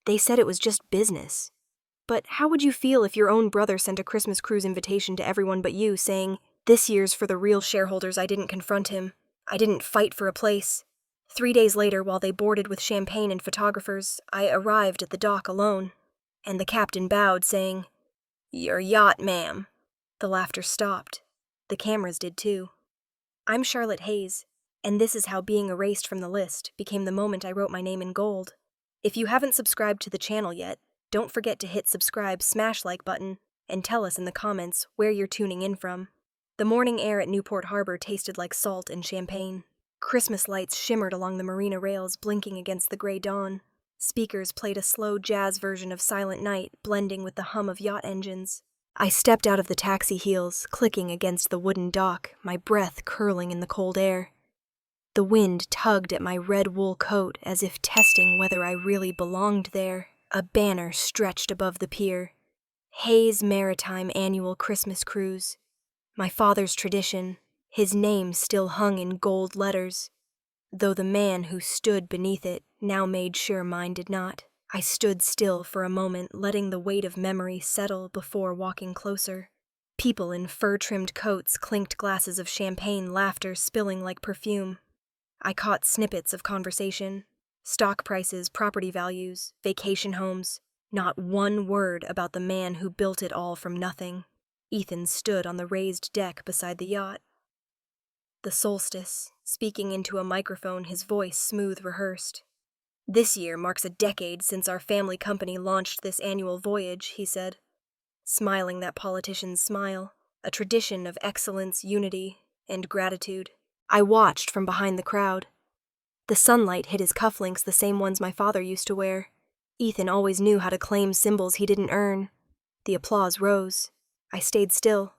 They said it was just business. But how would you feel if your own brother sent a Christmas cruise invitation to everyone but you, saying, "This year's for the real shareholders. I didn't confront him. I didn't fight for a place." 3 days later, while they boarded with champagne and photographers, I arrived at the dock alone, and the captain bowed, saying, "Your yacht, ma'am." The laughter stopped. The cameras did too. I'm Charlotte Hayes, and this is how being erased from the list became the moment I wrote my name in gold. If you haven't subscribed to the channel yet, don't forget to hit subscribe, smash like button, and tell us in the comments where you're tuning in from. The morning air at Newport Harbor tasted like salt and champagne. Christmas lights shimmered along the marina rails, blinking against the gray dawn. Speakers played a slow jazz version of Silent Night, blending with the hum of yacht engines. I stepped out of the taxi heels, clicking against the wooden dock, my breath curling in the cold air. The wind tugged at my red wool coat as if testing whether I really belonged there. A banner stretched above the pier. Hayes Maritime Annual Christmas Cruise. My father's tradition, his name still hung in gold letters, though the man who stood beneath it now made sure mine did not. I stood still for a moment, letting the weight of memory settle before walking closer. People in fur-trimmed coats clinked glasses of champagne, laughter spilling like perfume. I caught snippets of conversation. Stock prices, property values, vacation homes. Not one word about the man who built it all from nothing. Ethan stood on the raised deck beside the yacht. The solstice, speaking into a microphone, his voice smooth rehearsed. "This year marks a decade since our family company launched this annual voyage," he said, smiling that politician's smile, a tradition of excellence, unity, and gratitude. I watched from behind the crowd. The sunlight hit his cufflinks, the same ones my father used to wear. Ethan always knew how to claim symbols he didn't earn. The applause rose. I stayed still.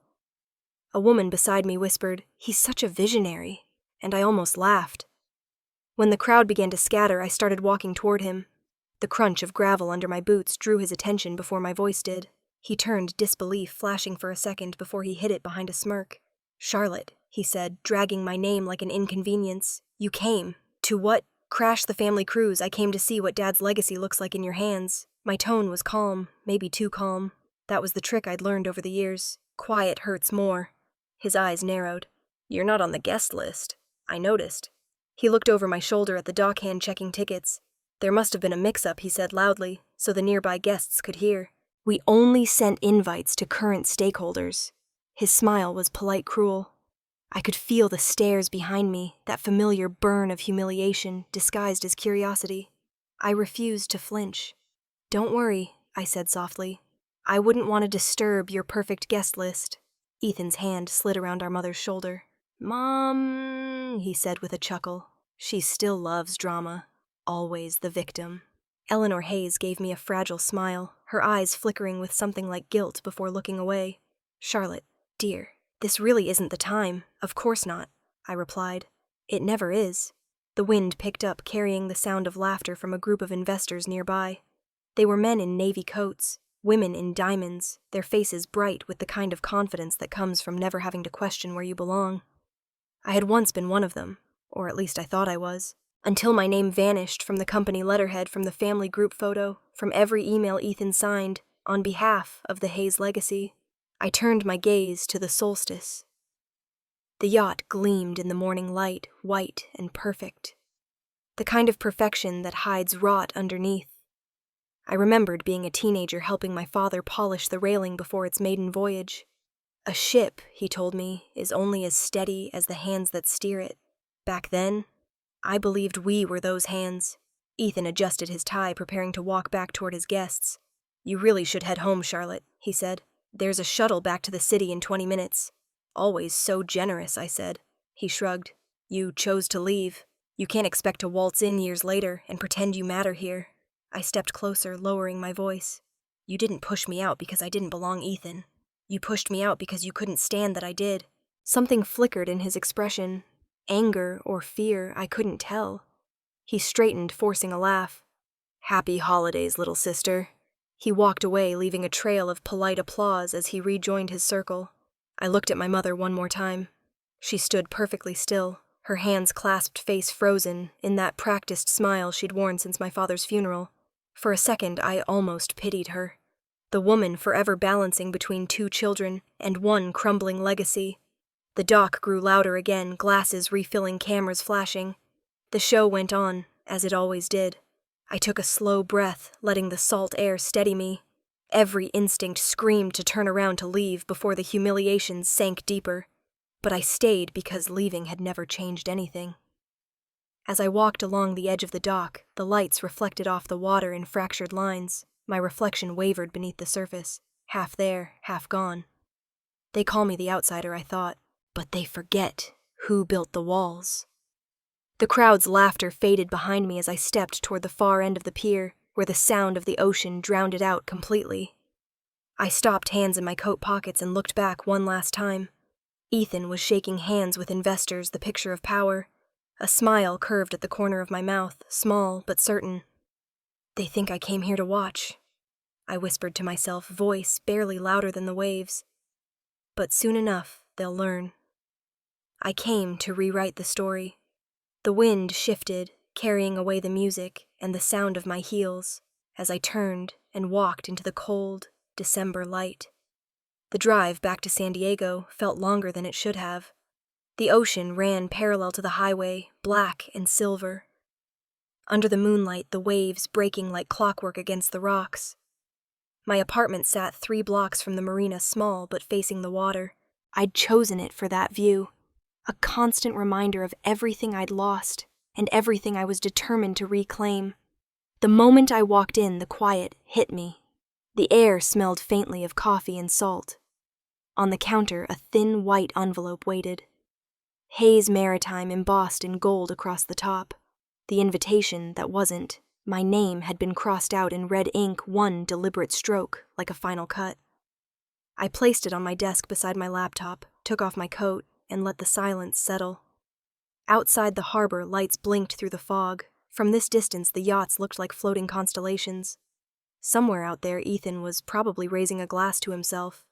A woman beside me whispered, "He's such a visionary," and I almost laughed. When the crowd began to scatter, I started walking toward him. The crunch of gravel under my boots drew his attention before my voice did. He turned, disbelief flashing for a second before he hid it behind a smirk. "Charlotte," he said, dragging my name like an inconvenience. "You came. To what? Crash the family cruise. I came to see what Dad's legacy looks like in your hands." My tone was calm, maybe too calm. That was the trick I'd learned over the years. Quiet hurts more. His eyes narrowed. "You're not on the guest list. I noticed." He looked over my shoulder at the dockhand checking tickets. "There must have been a mix-up," he said loudly, so the nearby guests could hear. "We only sent invites to current stakeholders." His smile was polite cruel. I could feel the stares behind me, that familiar burn of humiliation disguised as curiosity. I refused to flinch. "Don't worry," I said softly. "I wouldn't want to disturb your perfect guest list." Ethan's hand slid around our mother's shoulder. "Mom," he said with a chuckle. "She still loves drama. Always the victim." Eleanor Hayes gave me a fragile smile, her eyes flickering with something like guilt before looking away. "Charlotte, dear, this really isn't the time." "Of course not," I replied. "It never is." The wind picked up, carrying the sound of laughter from a group of investors nearby. They were men in navy coats, women in diamonds, their faces bright with the kind of confidence that comes from never having to question where you belong. I had once been one of them, or at least I thought I was, until my name vanished from the company letterhead, from the family group photo, from every email Ethan signed, on behalf of the Hayes legacy. I turned my gaze to the solstice. The yacht gleamed in the morning light, white and perfect. The kind of perfection that hides rot underneath. I remembered being a teenager helping my father polish the railing before its maiden voyage. "A ship," he told me, "is only as steady as the hands that steer it." Back then, I believed we were those hands. Ethan adjusted his tie, preparing to walk back toward his guests. "You really should head home, Charlotte," he said. "There's a shuttle back to the city in 20 minutes. "Always so generous," I said. He shrugged. "You chose to leave. You can't expect to waltz in years later and pretend you matter here." I stepped closer, lowering my voice. "You didn't push me out because I didn't belong, Ethan. You pushed me out because you couldn't stand that I did." Something flickered in his expression. Anger or fear, I couldn't tell. He straightened, forcing a laugh. "Happy holidays, little sister." He walked away, leaving a trail of polite applause as he rejoined his circle. I looked at my mother one more time. She stood perfectly still, her hands clasped, face frozen, in that practiced smile she'd worn since my father's funeral. For a second, I almost pitied her. The woman forever balancing between two children and one crumbling legacy. The dock grew louder again, glasses refilling, cameras flashing. The show went on, as it always did. I took a slow breath, letting the salt air steady me. Every instinct screamed to turn around to leave before the humiliations sank deeper. But I stayed because leaving had never changed anything. As I walked along the edge of the dock, the lights reflected off the water in fractured lines. My reflection wavered beneath the surface, half there, half gone. They call me the outsider, I thought, but they forget who built the walls. The crowd's laughter faded behind me as I stepped toward the far end of the pier, where the sound of the ocean drowned it out completely. I stopped, hands in my coat pockets, and looked back one last time. Ethan was shaking hands with investors, the picture of power. A smile curved at the corner of my mouth, small but certain. "They think I came here to watch," I whispered to myself, voice barely louder than the waves. "But soon enough, they'll learn." I came to rewrite the story. The wind shifted, carrying away the music and the sound of my heels, as I turned and walked into the cold December light. The drive back to San Diego felt longer than it should have. The ocean ran parallel to the highway, black and silver. Under the moonlight, the waves breaking like clockwork against the rocks. My apartment sat 3 blocks from the marina, small but facing the water. I'd chosen it for that view, a constant reminder of everything I'd lost and everything I was determined to reclaim. The moment I walked in, the quiet hit me. The air smelled faintly of coffee and salt. On the counter, a thin white envelope waited. Hayes Maritime embossed in gold across the top. The invitation that wasn't. My name had been crossed out in red ink, one deliberate stroke, like a final cut. I placed it on my desk beside my laptop, took off my coat, and let the silence settle. Outside the harbor, lights blinked through the fog. From this distance, the yachts looked like floating constellations. Somewhere out there, Ethan was probably raising a glass to himself.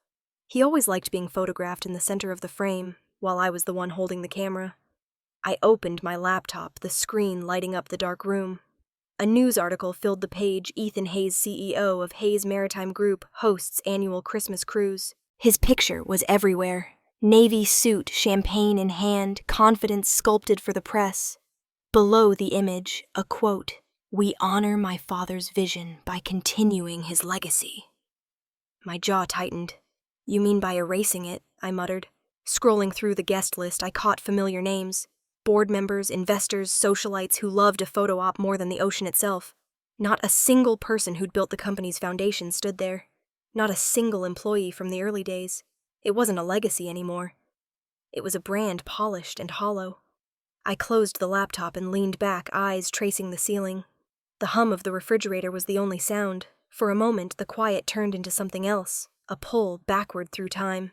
He always liked being photographed in the center of the frame, while I was the one holding the camera. I opened my laptop, the screen lighting up the dark room. A news article filled the page. Ethan Hayes, CEO of Hayes Maritime Group, hosts annual Christmas cruise. His picture was everywhere. Navy suit, champagne in hand, confidence sculpted for the press. Below the image, a quote, "We honor my father's vision by continuing his legacy." My jaw tightened. "You mean by erasing it?" I muttered. Scrolling through the guest list, I caught familiar names. Board members, investors, socialites who loved a photo op more than the ocean itself. Not a single person who'd built the company's foundation stood there. Not a single employee from the early days. It wasn't a legacy anymore. It was a brand polished and hollow. I closed the laptop and leaned back, eyes tracing the ceiling. The hum of the refrigerator was the only sound. For a moment, the quiet turned into something else, a pull backward through time.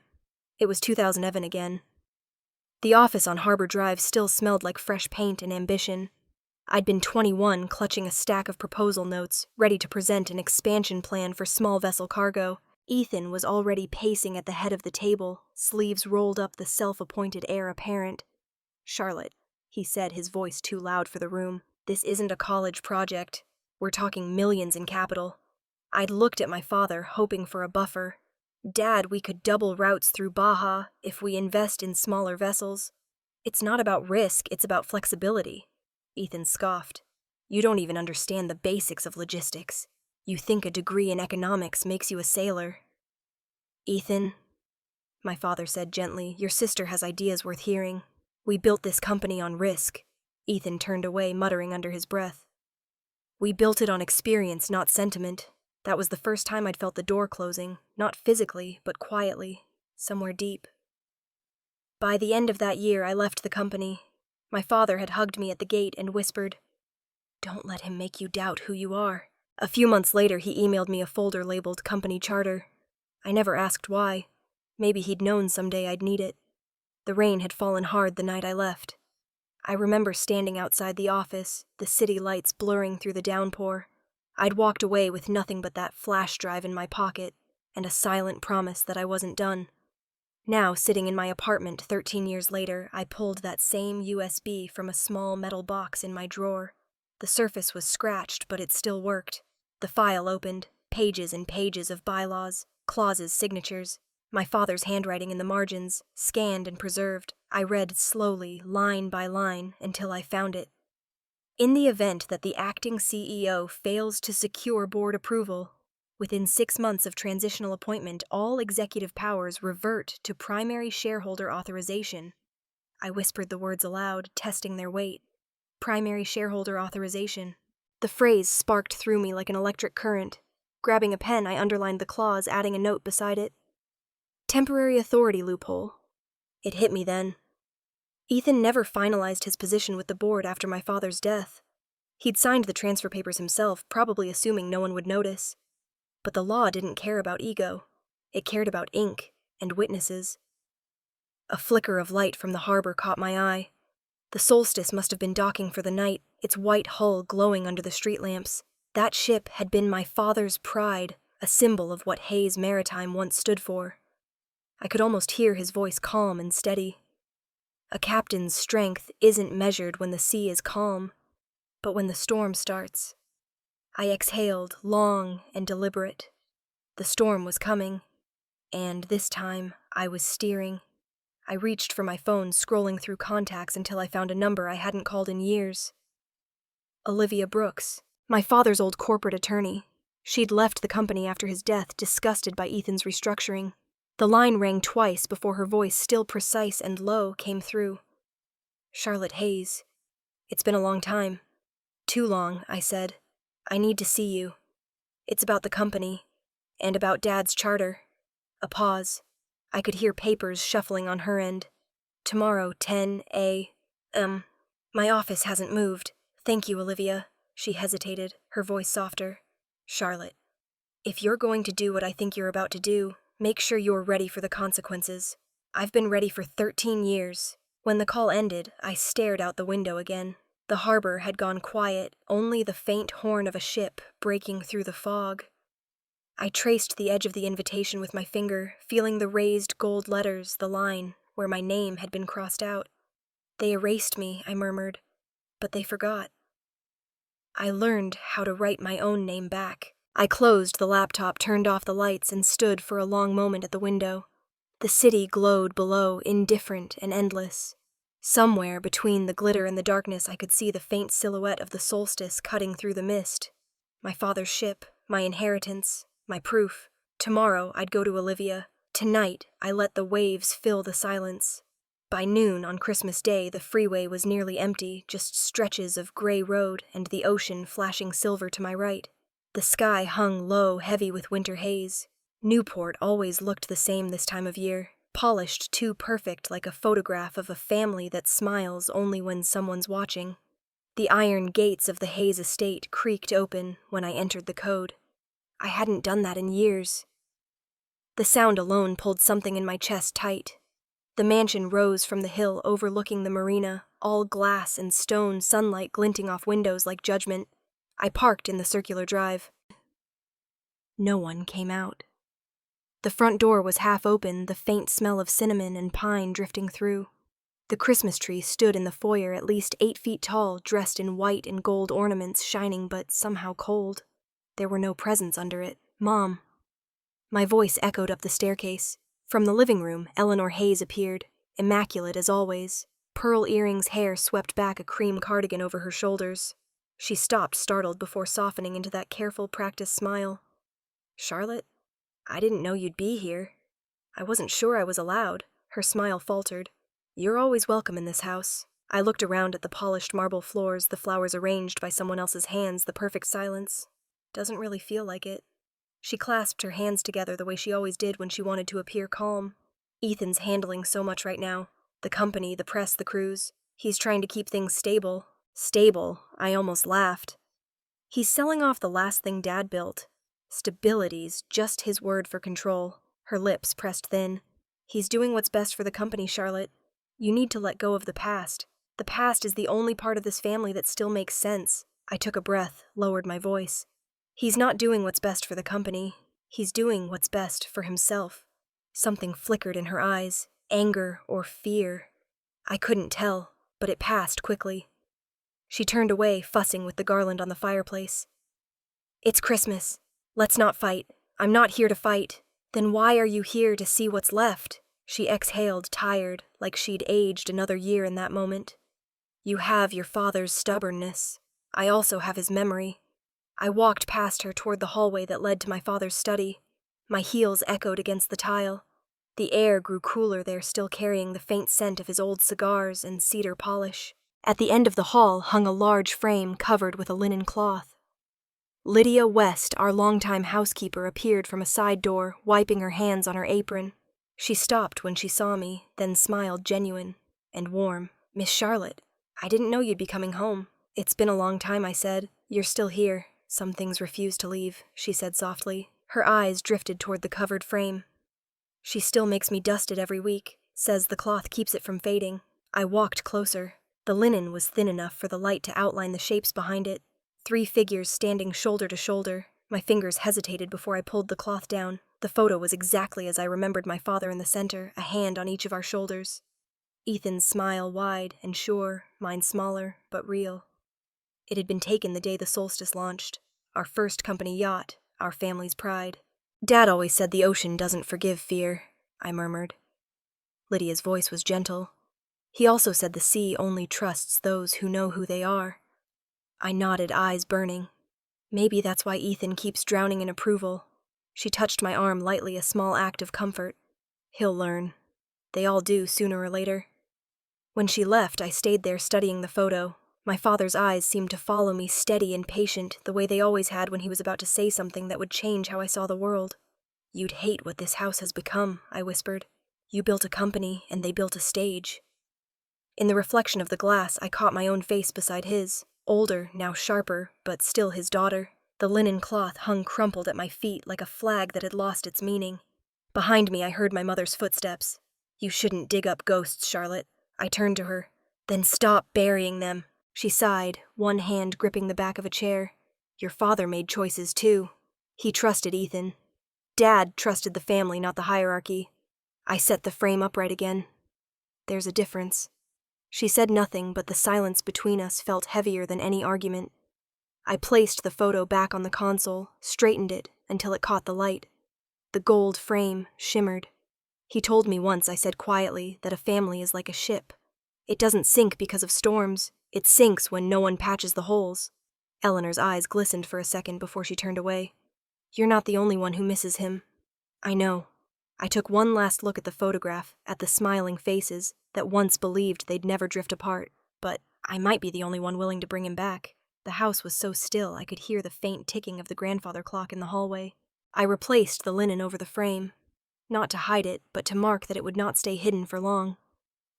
It was 2011 again. The office on Harbor Drive still smelled like fresh paint and ambition. I'd been 21, clutching a stack of proposal notes, ready to present an expansion plan for small vessel cargo. Ethan was already pacing at the head of the table, sleeves rolled up, the self-appointed heir apparent. "Charlotte," he said, his voice too loud for the room, "this isn't a college project. We're talking millions in capital." I'd looked at my father, hoping for a buffer. "Dad, we could double routes through Baja if we invest in smaller vessels." "It's not about risk, it's about flexibility," Ethan scoffed. "You don't even understand the basics of logistics. You think a degree in economics makes you a sailor." "Ethan," my father said gently, "your sister has ideas worth hearing. We built this company on risk." Ethan turned away, muttering under his breath. "We built it on experience, not sentiment." That was the first time I'd felt the door closing, not physically, but quietly, somewhere deep. By the end of that year, I left the company. My father had hugged me at the gate and whispered, "Don't let him make you doubt who you are." A few months later, he emailed me a folder labeled company charter. I never asked why. Maybe he'd known someday I'd need it. The rain had fallen hard the night I left. I remember standing outside the office, the city lights blurring through the downpour. I'd walked away with nothing but that flash drive in my pocket and a silent promise that I wasn't done. Now, sitting in my apartment 13 years later, I pulled that same USB from a small metal box in my drawer. The surface was scratched, but it still worked. The file opened, pages and pages of bylaws, clauses, signatures. My father's handwriting in the margins, scanned and preserved. I read slowly, line by line, until I found it. In the event that the acting CEO fails to secure board approval, within 6 months of transitional appointment, all executive powers revert to primary shareholder authorization. I whispered the words aloud, testing their weight. Primary shareholder authorization. The phrase sparked through me like an electric current. Grabbing a pen, I underlined the clause, adding a note beside it. Temporary authority loophole. It hit me then. Ethan never finalized his position with the board after my father's death. He'd signed the transfer papers himself, probably assuming no one would notice. But the law didn't care about ego. It cared about ink and witnesses. A flicker of light from the harbor caught my eye. The Solstice must have been docking for the night, its white hull glowing under the street lamps. That ship had been my father's pride, a symbol of what Hayes Maritime once stood for. I could almost hear his voice calm and steady. A captain's strength isn't measured when the sea is calm, but when the storm starts. I exhaled, long and deliberate. The storm was coming, and this time I was steering. I reached for my phone, scrolling through contacts until I found a number I hadn't called in years. Olivia Brooks, my father's old corporate attorney. She'd left the company after his death, disgusted by Ethan's restructuring. The line rang twice before her voice, still precise and low, came through. Charlotte Hayes. It's been a long time. Too long, I said. I need to see you. It's about the company, and about Dad's charter. A pause. I could hear papers shuffling on her end. Tomorrow, 10 a.m. My office hasn't moved. Thank you, Olivia. She hesitated, her voice softer. Charlotte, if you're going to do what I think you're about to do, make sure you're ready for the consequences. I've been ready for 13 years. When the call ended, I stared out the window again. The harbor had gone quiet, only the faint horn of a ship breaking through the fog. I traced the edge of the invitation with my finger, feeling the raised gold letters, the line, where my name had been crossed out. They erased me, I murmured, but they forgot. I learned how to write my own name back. I closed the laptop, turned off the lights, and stood for a long moment at the window. The city glowed below, indifferent and endless. Somewhere between the glitter and the darkness, I could see the faint silhouette of the Solstice cutting through the mist. My father's ship, my inheritance, my proof. Tomorrow, I'd go to Olivia. Tonight, I let the waves fill the silence. By noon on Christmas Day, the freeway was nearly empty, just stretches of gray road and the ocean flashing silver to my right. The sky hung low, heavy with winter haze. Newport always looked the same this time of year, polished too perfect, like a photograph of a family that smiles only when someone's watching. The iron gates of the Hayes estate creaked open when I entered the code. I hadn't done that in years. The sound alone pulled something in my chest tight. The mansion rose from the hill overlooking the marina, all glass and stone, sunlight glinting off windows like judgment. I parked in the circular drive. No one came out. The front door was half open, the faint smell of cinnamon and pine drifting through. The Christmas tree stood in the foyer, at least 8 feet tall, dressed in white and gold ornaments, shining but somehow cold. There were no presents under it. Mom. My voice echoed up the staircase. From the living room, Eleanor Hayes appeared, immaculate as always. Pearl earrings, hair swept back, a cream cardigan over her shoulders. She stopped, startled, before softening into that careful, practiced smile. Charlotte, I didn't know you'd be here. I wasn't sure I was allowed. Her smile faltered. You're always welcome in this house. I looked around at the polished marble floors, the flowers arranged by someone else's hands, the perfect silence. Doesn't really feel like it. She clasped her hands together the way she always did when she wanted to appear calm. Ethan's handling so much right now. The company, the press, the crews. He's trying to keep things stable. Stable, I almost laughed. He's selling off the last thing Dad built. Stability's just his word for control. Her lips pressed thin. He's doing what's best for the company, Charlotte. You need to let go of the past. The past is the only part of this family that still makes sense. I took a breath, lowered my voice. He's not doing what's best for the company. He's doing what's best for himself. Something flickered in her eyes, anger or fear. I couldn't tell, but it passed quickly. She turned away, fussing with the garland on the fireplace. It's Christmas. Let's not fight. I'm not here to fight. Then why are you here to see what's left? She exhaled, tired, like she'd aged another year in that moment. You have your father's stubbornness. I also have his memory. I walked past her toward the hallway that led to my father's study. My heels echoed against the tile. The air grew cooler there, still carrying the faint scent of his old cigars and cedar polish. At the end of the hall hung a large frame covered with a linen cloth. Lydia West, our longtime housekeeper, appeared from a side door, wiping her hands on her apron. She stopped when she saw me, then smiled genuine and warm. Miss Charlotte, I didn't know you'd be coming home. It's been a long time, I said. You're still here. Some things refuse to leave, she said softly. Her eyes drifted toward the covered frame. She still makes me dust it every week, says the cloth keeps it from fading. I walked closer. The linen was thin enough for the light to outline the shapes behind it. 3 figures standing shoulder to shoulder. My fingers hesitated before I pulled the cloth down. The photo was exactly as I remembered my father in the center, a hand on each of our shoulders. Ethan's smile wide and sure, mine smaller, but real. It had been taken the day the solstice launched. Our first company yacht, our family's pride. Dad always said the ocean doesn't forgive fear, I murmured. Lydia's voice was gentle. He also said the sea only trusts those who know who they are. I nodded, eyes burning. Maybe that's why Ethan keeps drowning in approval. She touched my arm lightly, a small act of comfort. He'll learn. They all do, sooner or later. When she left, I stayed there studying the photo. My father's eyes seemed to follow me, steady and patient, the way they always had when he was about to say something that would change how I saw the world. You'd hate what this house has become, I whispered. You built a company, and they built a stage. In the reflection of the glass, I caught my own face beside his. Older, now sharper, but still his daughter. The linen cloth hung crumpled at my feet like a flag that had lost its meaning. Behind me, I heard my mother's footsteps. You shouldn't dig up ghosts, Charlotte. I turned to her. Then stop burying them. She sighed, one hand gripping the back of a chair. Your father made choices, too. He trusted Ethan. Dad trusted the family, not the hierarchy. I set the frame upright again. There's a difference. She said nothing, but the silence between us felt heavier than any argument. I placed the photo back on the console, straightened it until it caught the light. The gold frame shimmered. He told me once, I said quietly, that a family is like a ship. It doesn't sink because of storms. It sinks when no one patches the holes. Eleanor's eyes glistened for a second before she turned away. You're not the only one who misses him. I know. I took one last look at the photograph, at the smiling faces that once believed they'd never drift apart, but I might be the only one willing to bring him back. The house was so still I could hear the faint ticking of the grandfather clock in the hallway. I replaced the linen over the frame, not to hide it, but to mark that it would not stay hidden for long.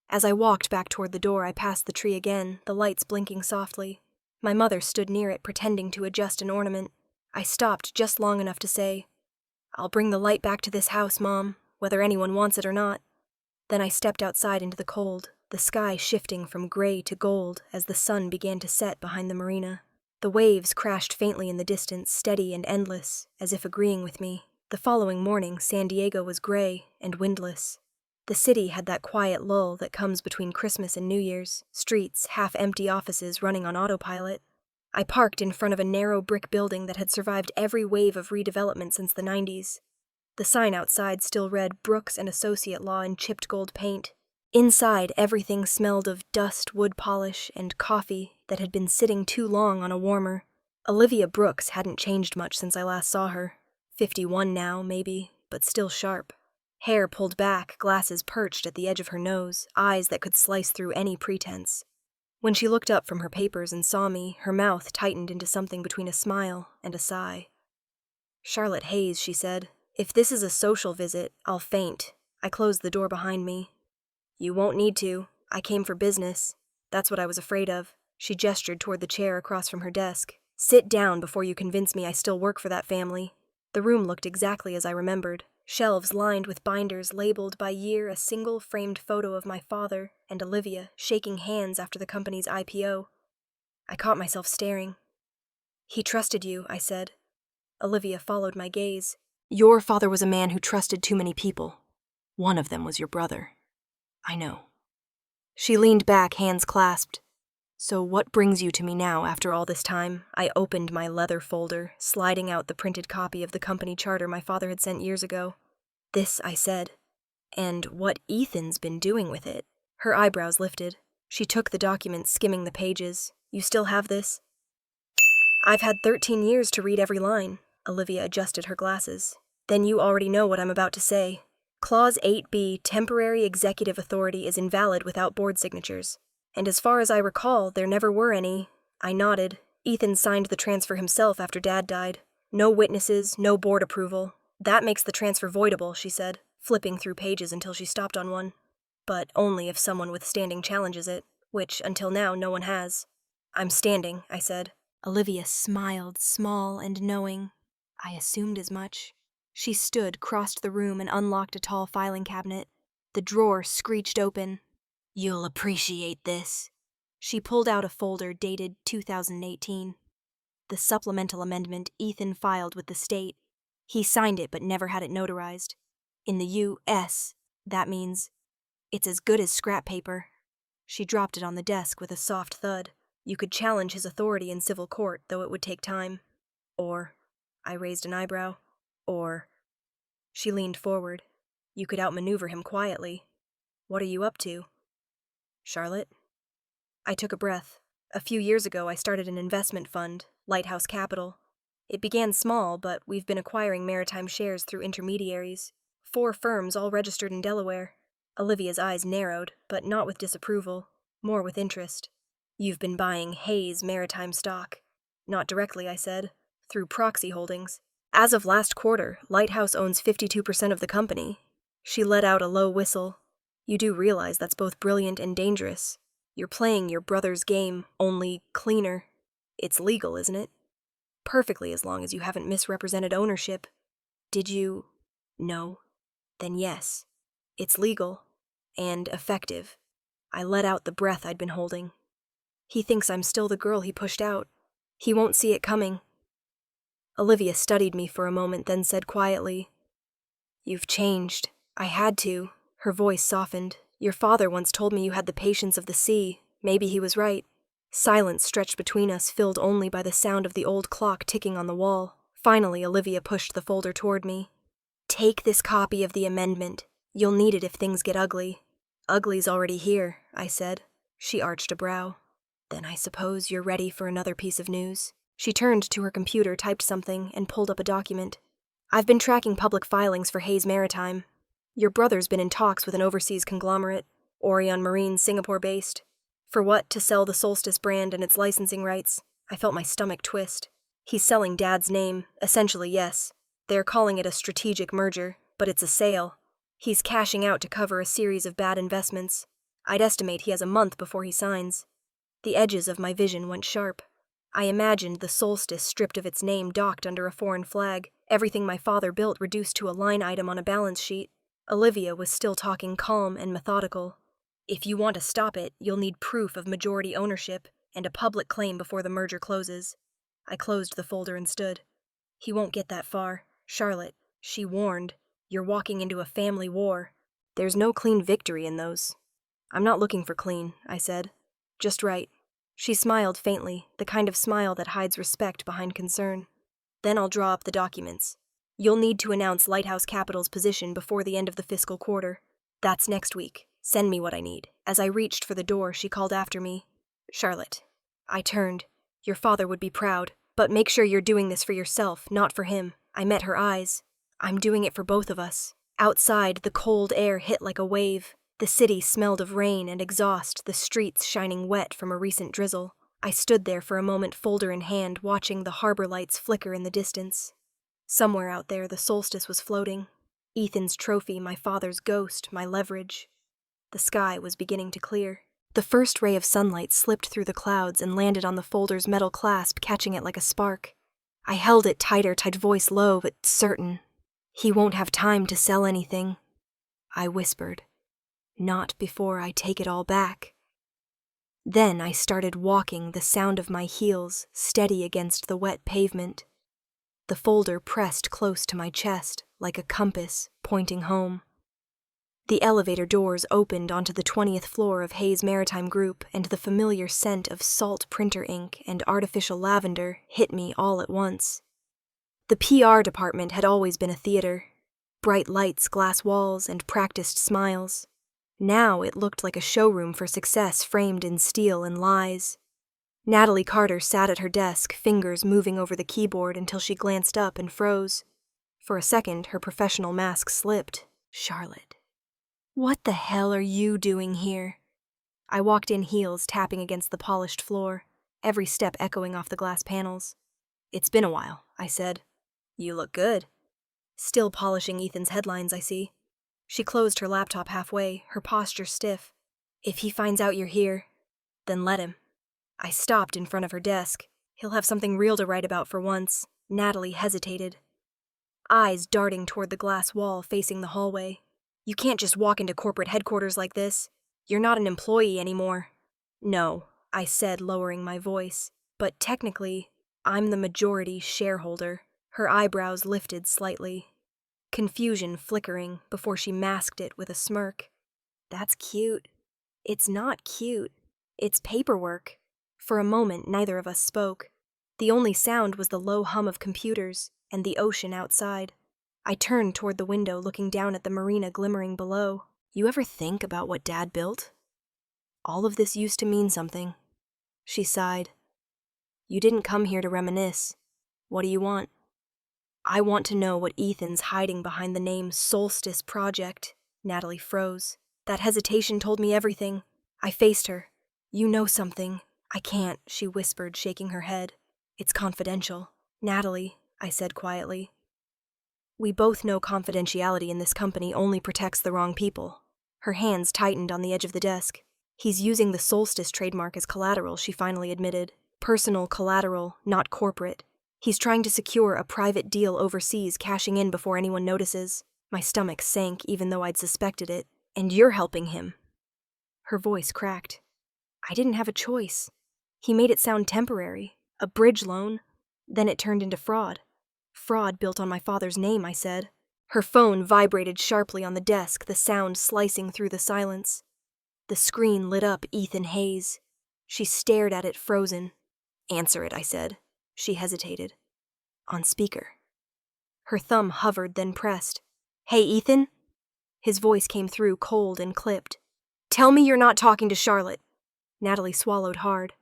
As I walked back toward the door, I passed the tree again, the lights blinking softly. My mother stood near it, pretending to adjust an ornament. I stopped just long enough to say, I'll bring the light back to this house, Mom, whether anyone wants it or not. Then I stepped outside into the cold, the sky shifting from gray to gold as the sun began to set behind the marina. The waves crashed faintly in the distance, steady and endless, as if agreeing with me. The following morning, San Diego was gray and windless. The city had that quiet lull that comes between Christmas and New Year's, streets, half-empty offices running on autopilot. I parked in front of a narrow brick building that had survived every wave of redevelopment since the 90s. The sign outside still read Brooks and Associate Law in chipped gold paint. Inside, everything smelled of dust, wood polish, and coffee that had been sitting too long on a warmer. Olivia Brooks hadn't changed much since I last saw her. 51 now, maybe, but still sharp. Hair pulled back, glasses perched at the edge of her nose, eyes that could slice through any pretense. When she looked up from her papers and saw me, her mouth tightened into something between a smile and a sigh. Charlotte Hayes, she said. If this is a social visit, I'll faint. I closed the door behind me. You won't need to. I came for business. That's what I was afraid of. She gestured toward the chair across from her desk. Sit down before you convince me I still work for that family. The room looked exactly as I remembered. Shelves lined with binders labeled by year, a single framed photo of my father and Olivia shaking hands after the company's IPO. I caught myself staring. He trusted you, I said. Olivia followed my gaze. Your father was a man who trusted too many people. One of them was your brother. I know. She leaned back, hands clasped. So what brings you to me now after all this time? I opened my leather folder, sliding out the printed copy of the company charter my father had sent years ago. This, I said. And what Ethan's been doing with it. Her eyebrows lifted. She took the document, skimming the pages. You still have this? I've had 13 years to read every line. Olivia adjusted her glasses. Then you already know what I'm about to say. Clause 8b, temporary executive authority is invalid without board signatures. And as far as I recall, there never were any. I nodded. Ethan signed the transfer himself after Dad died. No witnesses, no board approval. That makes the transfer voidable, she said, flipping through pages until she stopped on one. But only if someone with standing challenges it, which, until now, no one has. I'm standing, I said. Olivia smiled, small and knowing. I assumed as much. She stood, crossed the room, and unlocked a tall filing cabinet. The drawer screeched open. You'll appreciate this. She pulled out a folder dated 2018. The supplemental amendment Ethan filed with the state. He signed it but never had it notarized. In the U.S., that means it's as good as scrap paper. She dropped it on the desk with a soft thud. You could challenge his authority in civil court, though it would take time. Or, I raised an eyebrow. Or, she leaned forward. You could outmaneuver him quietly. What are you up to? Charlotte? I took a breath. A few years ago, I started an investment fund, Lighthouse Capital. It began small, but we've been acquiring maritime shares through intermediaries. 4 firms, all registered in Delaware. Olivia's eyes narrowed, but not with disapproval, more with interest. You've been buying Hayes maritime stock. Not directly, I said. Through proxy holdings. As of last quarter, Lighthouse owns 52% of the company. She let out a low whistle. You do realize that's both brilliant and dangerous. You're playing your brother's game, only cleaner. It's legal, isn't it? Perfectly, as long as you haven't misrepresented ownership. Did you? No. Then yes. It's legal. And effective. I let out the breath I'd been holding. He thinks I'm still the girl he pushed out. He won't see it coming. Olivia studied me for a moment, then said quietly, You've changed. I had to. Her voice softened. Your father once told me you had the patience of the sea. Maybe he was right. Silence stretched between us, filled only by the sound of the old clock ticking on the wall. Finally, Olivia pushed the folder toward me. Take this copy of the amendment. You'll need it if things get ugly. Ugly's already here, I said. She arched a brow. Then I suppose you're ready for another piece of news. She turned to her computer, typed something, and pulled up a document. I've been tracking public filings for Hayes Maritime. Your brother's been in talks with an overseas conglomerate, Orion Marine, Singapore-based. For what? To sell the Solstice brand and its licensing rights? I felt my stomach twist. He's selling Dad's name, essentially, yes. They're calling it a strategic merger, but it's a sale. He's cashing out to cover a series of bad investments. I'd estimate he has a month before he signs. The edges of my vision went sharp. I imagined the Solstice stripped of its name, docked under a foreign flag, everything my father built reduced to a line item on a balance sheet. Olivia was still talking calm and methodical. If you want to stop it, you'll need proof of majority ownership and a public claim before the merger closes. I closed the folder and stood. He won't get that far. Charlotte, she warned, you're walking into a family war. There's no clean victory in those. I'm not looking for clean, I said. Just right. She smiled faintly, the kind of smile that hides respect behind concern. Then I'll draw up the documents. You'll need to announce Lighthouse Capital's position before the end of the fiscal quarter. That's next week. Send me what I need. As I reached for the door, she called after me. Charlotte. I turned. Your father would be proud, but make sure you're doing this for yourself, not for him. I met her eyes. I'm doing it for both of us. Outside, the cold air hit like a wave. The city smelled of rain and exhaust, the streets shining wet from a recent drizzle. I stood there for a moment, folder in hand, watching the harbor lights flicker in the distance. Somewhere out there, the Solstice was floating. Ethan's trophy, my father's ghost, my leverage. The sky was beginning to clear. The first ray of sunlight slipped through the clouds and landed on the folder's metal clasp, catching it like a spark. I held it tighter, tight voice low, but certain. He won't have time to sell anything. I whispered. Not before I take it all back. Then I started walking, the sound of my heels steady against the wet pavement. The folder pressed close to my chest, like a compass pointing home. The elevator doors opened onto the 20th floor of Hayes Maritime Group, and the familiar scent of salt printer ink and artificial lavender hit me all at once. The PR department had always been a theater. Bright lights, glass walls, and practiced smiles. Now it looked like a showroom for success framed in steel and lies. Natalie Carter sat at her desk, fingers moving over the keyboard until she glanced up and froze. For a second, her professional mask slipped. Charlotte. What the hell are you doing here? I walked in heels, tapping against the polished floor, every step echoing off the glass panels. It's been a while, I said. You look good. Still polishing Ethan's headlines, I see. She closed her laptop halfway, her posture stiff. If he finds out you're here, then let him. I stopped in front of her desk. He'll have something real to write about for once. Natalie hesitated, eyes darting toward the glass wall facing the hallway. You can't just walk into corporate headquarters like this. You're not an employee anymore. No, I said, lowering my voice. But technically, I'm the majority shareholder. Her eyebrows lifted slightly, confusion flickering before she masked it with a smirk. That's cute. It's not cute. It's paperwork. For a moment, neither of us spoke. The only sound was the low hum of computers and the ocean outside. I turned toward the window, looking down at the marina glimmering below. You ever think about what Dad built? All of this used to mean something. She sighed. You didn't come here to reminisce. What do you want? I want to know what Ethan's hiding behind the name Solstice Project. Natalie froze. That hesitation told me everything. I faced her. You know something. I can't, she whispered, shaking her head. It's confidential. Natalie, I said quietly. We both know confidentiality in this company only protects the wrong people. Her hands tightened on the edge of the desk. He's using the Solstice trademark as collateral, she finally admitted. Personal collateral, not corporate. He's trying to secure a private deal overseas, cashing in before anyone notices. My stomach sank, even though I'd suspected it. And you're helping him. Her voice cracked. I didn't have a choice. He made it sound temporary, a bridge loan. Then it turned into fraud. Fraud built on my father's name, I said. Her phone vibrated sharply on the desk, the sound slicing through the silence. The screen lit up Ethan Hayes. She stared at it, frozen. Answer it, I said. She hesitated. On speaker. Her thumb hovered, then pressed. Hey, Ethan? His voice came through, cold and clipped. Tell me you're not talking to Charlotte. Natalie swallowed hard.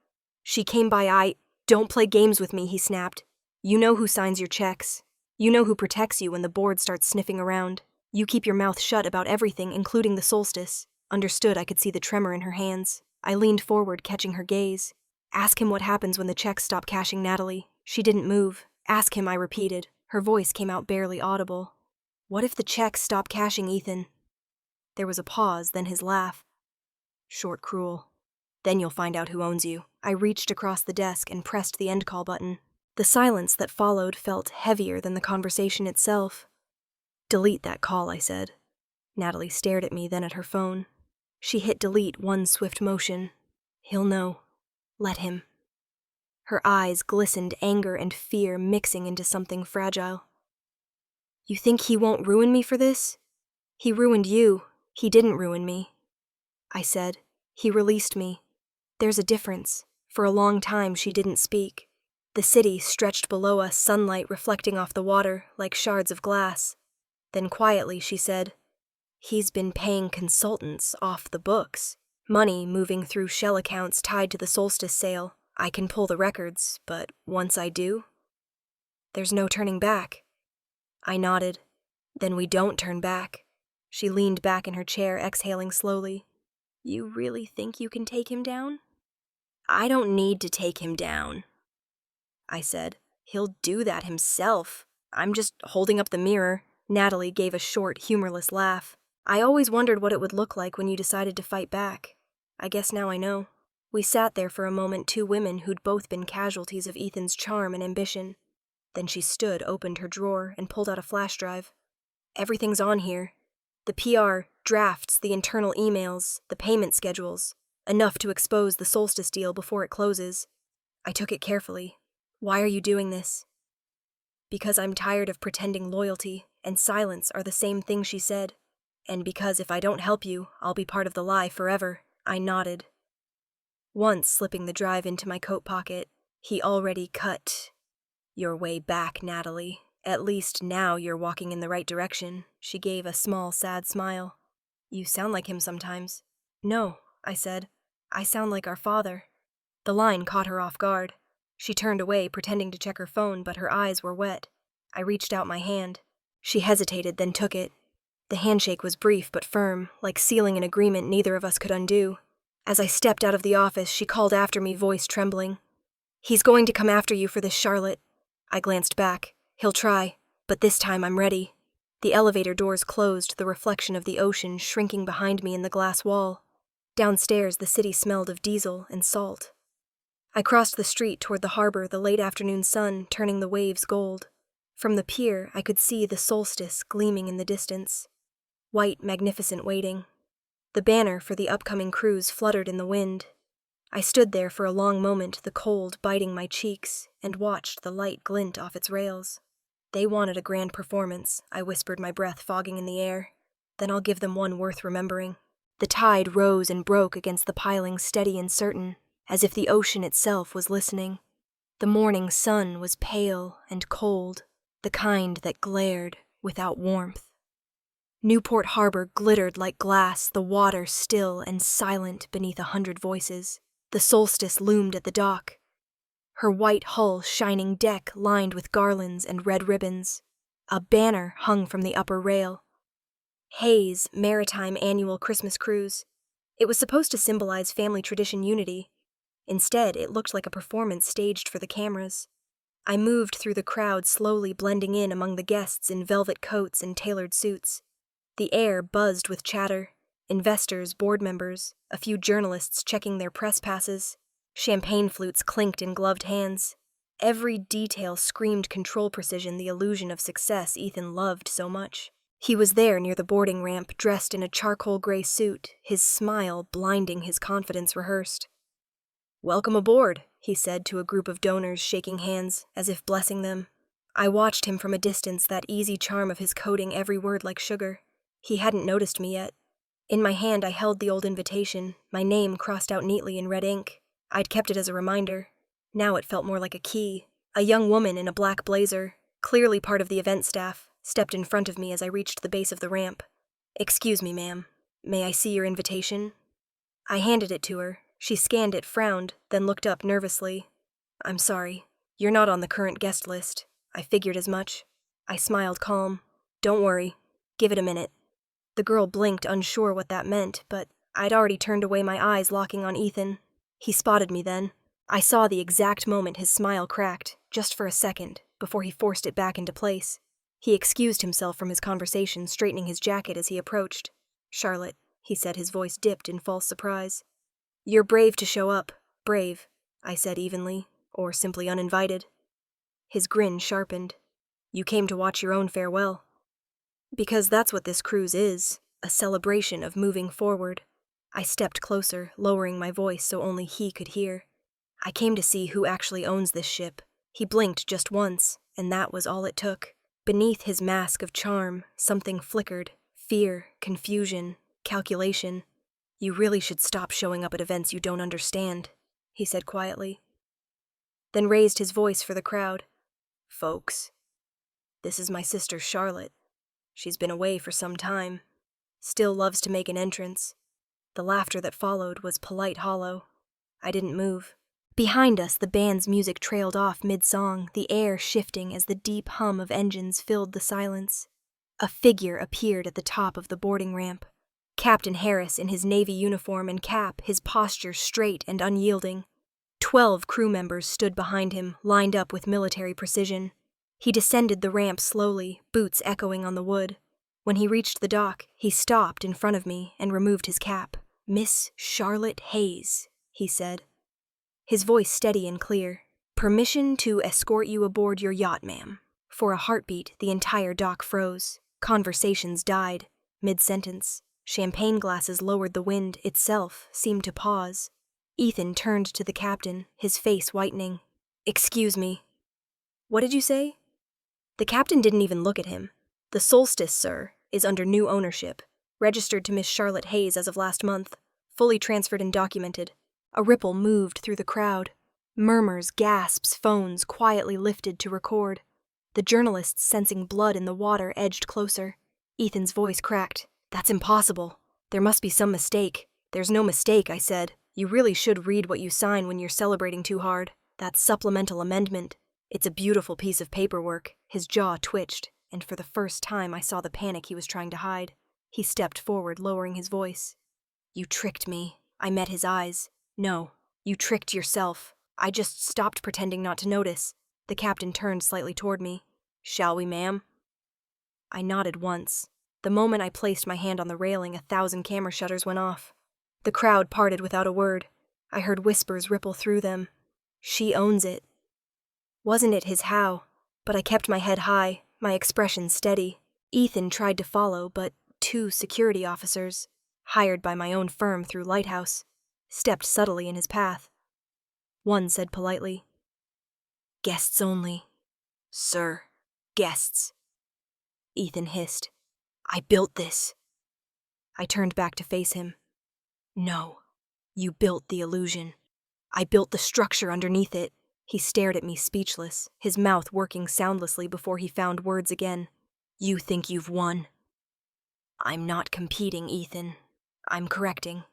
She came by. Don't play games with me, he snapped. You know who signs your checks. You know who protects you when the board starts sniffing around. You keep your mouth shut about everything, including the solstice. Understood. I could see the tremor in her hands. I leaned forward, catching her gaze. Ask him what happens when the checks stop cashing, Natalie. She didn't move. Ask him, I repeated. Her voice came out barely audible. What if the checks stop cashing, Ethan? There was a pause, then his laugh. Short, cruel. Then you'll find out who owns you. I reached across the desk and pressed the end call button. The silence that followed felt heavier than the conversation itself. Delete that call, I said. Natalie stared at me, then at her phone. She hit delete one swift motion. He'll know. Let him. Her eyes glistened, anger and fear mixing into something fragile. You think he won't ruin me for this? He ruined you. He didn't ruin me. I said. He released me. There's a difference. For a long time she didn't speak. The city stretched below us, sunlight reflecting off the water like shards of glass. Then quietly she said, He's been paying consultants off the books. Money moving through shell accounts tied to the solstice sale. I can pull the records, but once I do, there's no turning back. I nodded. Then we don't turn back. She leaned back in her chair, exhaling slowly. You really think you can take him down? I don't need to take him down, I said. He'll do that himself. I'm just holding up the mirror. Natalie gave a short, humorless laugh. I always wondered what it would look like when you decided to fight back. I guess now I know. We sat there for a moment, two women who'd both been casualties of Ethan's charm and ambition. Then she stood, opened her drawer, and pulled out a flash drive. Everything's on here. The PR, drafts, the internal emails, the payment schedules. Enough to expose the solstice deal before it closes. I took it carefully. Why are you doing this? Because I'm tired of pretending loyalty and silence are the same thing, she said. And because if I don't help you, I'll be part of the lie forever, I nodded. Once slipping the drive into my coat pocket, he already cut. Your way back, Natalie. At least now you're walking in the right direction. She gave a small, sad smile. You sound like him sometimes. No, I said. I sound like our father. The line caught her off guard. She turned away, pretending to check her phone, but her eyes were wet. I reached out my hand. She hesitated, then took it. The handshake was brief but firm, like sealing an agreement neither of us could undo. As I stepped out of the office, she called after me, voice trembling. He's going to come after you for this, Charlotte. I glanced back. He'll try, but this time I'm ready. The elevator doors closed, the reflection of the ocean shrinking behind me in the glass wall. Downstairs, the city smelled of diesel and salt. I crossed the street toward the harbor, the late afternoon sun turning the waves gold. From the pier, I could see the solstice gleaming in the distance. White, magnificent waiting. The banner for the upcoming cruise fluttered in the wind. I stood there for a long moment, the cold biting my cheeks, and watched the light glint off its rails. They wanted a grand performance, I whispered, my breath fogging in the air. Then I'll give them one worth remembering. The tide rose and broke against the piling, steady and certain, as if the ocean itself was listening. The morning sun was pale and cold, the kind that glared without warmth. Newport Harbor glittered like glass, the water still and silent beneath 100 voices. The solstice loomed at the dock, her white hull shining deck lined with garlands and red ribbons. A banner hung from the upper rail. Hayes Maritime Annual Christmas Cruise. It was supposed to symbolize family tradition unity. Instead, it looked like a performance staged for the cameras. I moved through the crowd, slowly blending in among the guests in velvet coats and tailored suits. The air buzzed with chatter. Investors, board members, a few journalists checking their press passes. Champagne flutes clinked in gloved hands. Every detail screamed control precision, the illusion of success Ethan loved so much. He was there near the boarding ramp, dressed in a charcoal gray suit, his smile blinding his confidence rehearsed. "Welcome aboard," he said to a group of donors, shaking hands, as if blessing them. I watched him from a distance, that easy charm of his coating every word like sugar. He hadn't noticed me yet. In my hand I held the old invitation, my name crossed out neatly in red ink. I'd kept it as a reminder. Now it felt more like a key. A young woman in a black blazer, clearly part of the event staff, stepped in front of me as I reached the base of the ramp. "Excuse me, ma'am. May I see your invitation?" I handed it to her. She scanned it, frowned, then looked up nervously. "I'm sorry. You're not on the current guest list. I figured as much." I smiled calm. "Don't worry. Give it a minute." The girl blinked, unsure what that meant, but I'd already turned away, my eyes locking on Ethan. He spotted me then. I saw the exact moment his smile cracked, just for a second, before he forced it back into place. He excused himself from his conversation, straightening his jacket as he approached. "Charlotte," he said, his voice dipped in false surprise. "You're brave to show up. Brave," I said evenly, or simply uninvited. His grin sharpened. "You came to watch your own farewell." "Because that's what this cruise is, a celebration of moving forward." I stepped closer, lowering my voice so only he could hear. "I came to see who actually owns this ship." He blinked just once, and that was all it took. Beneath his mask of charm, something flickered. Fear, confusion, calculation. "You really should stop showing up at events you don't understand," he said quietly. Then raised his voice for the crowd. "Folks, this is my sister Charlotte. She's been away for some time. Still loves to make an entrance." The laughter that followed was polite hollow. I didn't move. Behind us, the band's music trailed off mid-song, the air shifting as the deep hum of engines filled the silence. A figure appeared at the top of the boarding ramp. Captain Harris in his Navy uniform and cap, his posture straight and unyielding. 12 crew members stood behind him, lined up with military precision. He descended the ramp slowly, boots echoing on the wood. When he reached the dock, he stopped in front of me and removed his cap. "Miss Charlotte Hayes," he said. His voice steady and clear. "Permission to escort you aboard your yacht, ma'am." For a heartbeat, the entire dock froze. Conversations died. Mid-sentence. Champagne glasses lowered, the wind itself seemed to pause. Ethan turned to the captain, his face whitening. "Excuse me." "What did you say?" The captain didn't even look at him. "The Solstice, sir, is under new ownership. Registered to Miss Charlotte Hayes as of last month. Fully transferred and documented. A ripple moved through the crowd. Murmurs, gasps, phones quietly lifted to record. The journalists, sensing blood in the water, edged closer. Ethan's voice cracked. "That's impossible. There must be some mistake." "There's no mistake," I said. "You really should read what you sign when you're celebrating too hard. That supplemental amendment. It's a beautiful piece of paperwork." His jaw twitched, and for the first time I saw the panic he was trying to hide. He stepped forward, lowering his voice. "You tricked me." I met his eyes. "No, you tricked yourself. I just stopped pretending not to notice." The captain turned slightly toward me. "Shall we, ma'am?" I nodded once. The moment I placed my hand on the railing, 1,000 camera shutters went off. The crowd parted without a word. I heard whispers ripple through them. "She owns it." Wasn't it his how? But I kept my head high, my expression steady. Ethan tried to follow, but 2 security officers, hired by my own firm through Lighthouse, stepped subtly in his path. One said politely, "Guests only." "Sir, guests." Ethan hissed, "I built this." I turned back to face him. "No, you built the illusion. I built the structure underneath it." He stared at me speechless, his mouth working soundlessly before he found words again. "You think you've won?" "I'm not competing, Ethan. I'm correcting."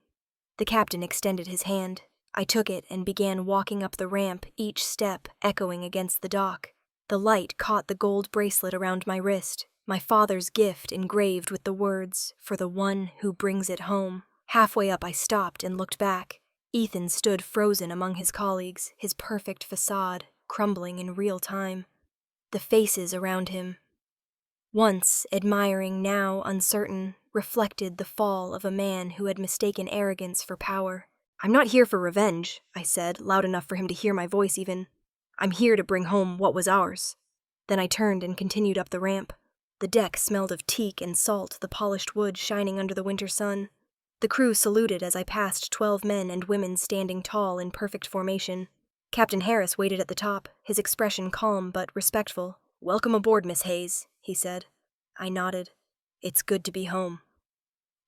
The captain extended his hand. I took it and began walking up the ramp, each step echoing against the dock. The light caught the gold bracelet around my wrist, my father's gift engraved with the words, "For the one who brings it home." Halfway up I stopped and looked back. Ethan stood frozen among his colleagues, his perfect facade crumbling in real time. The faces around him, once admiring, now uncertain, reflected the fall of a man who had mistaken arrogance for power. "I'm not here for revenge," I said, loud enough for him to hear my voice even. "I'm here to bring home what was ours." Then I turned and continued up the ramp. The deck smelled of teak and salt, the polished wood shining under the winter sun. The crew saluted as I passed 12 men and women standing tall in perfect formation. Captain Harris waited at the top, his expression calm but respectful. "Welcome aboard, Miss Hayes," he said. I nodded. "It's good to be home."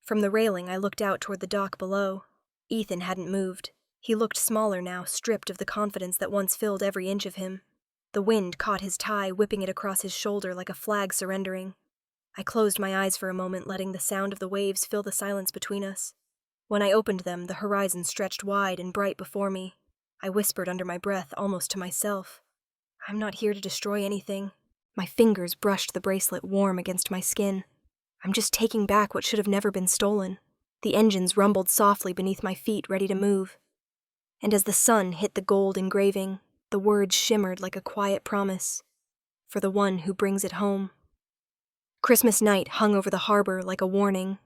From the railing, I looked out toward the dock below. Ethan hadn't moved. He looked smaller now, stripped of the confidence that once filled every inch of him. The wind caught his tie, whipping it across his shoulder like a flag surrendering. I closed my eyes for a moment, letting the sound of the waves fill the silence between us. When I opened them, the horizon stretched wide and bright before me. I whispered under my breath, almost to myself, "I'm not here to destroy anything." My fingers brushed the bracelet warm against my skin. "I'm just taking back what should have never been stolen." The engines rumbled softly beneath my feet, ready to move. And as the sun hit the gold engraving, the words shimmered like a quiet promise. "For the one who brings it home." Christmas night hung over the harbor like a warning.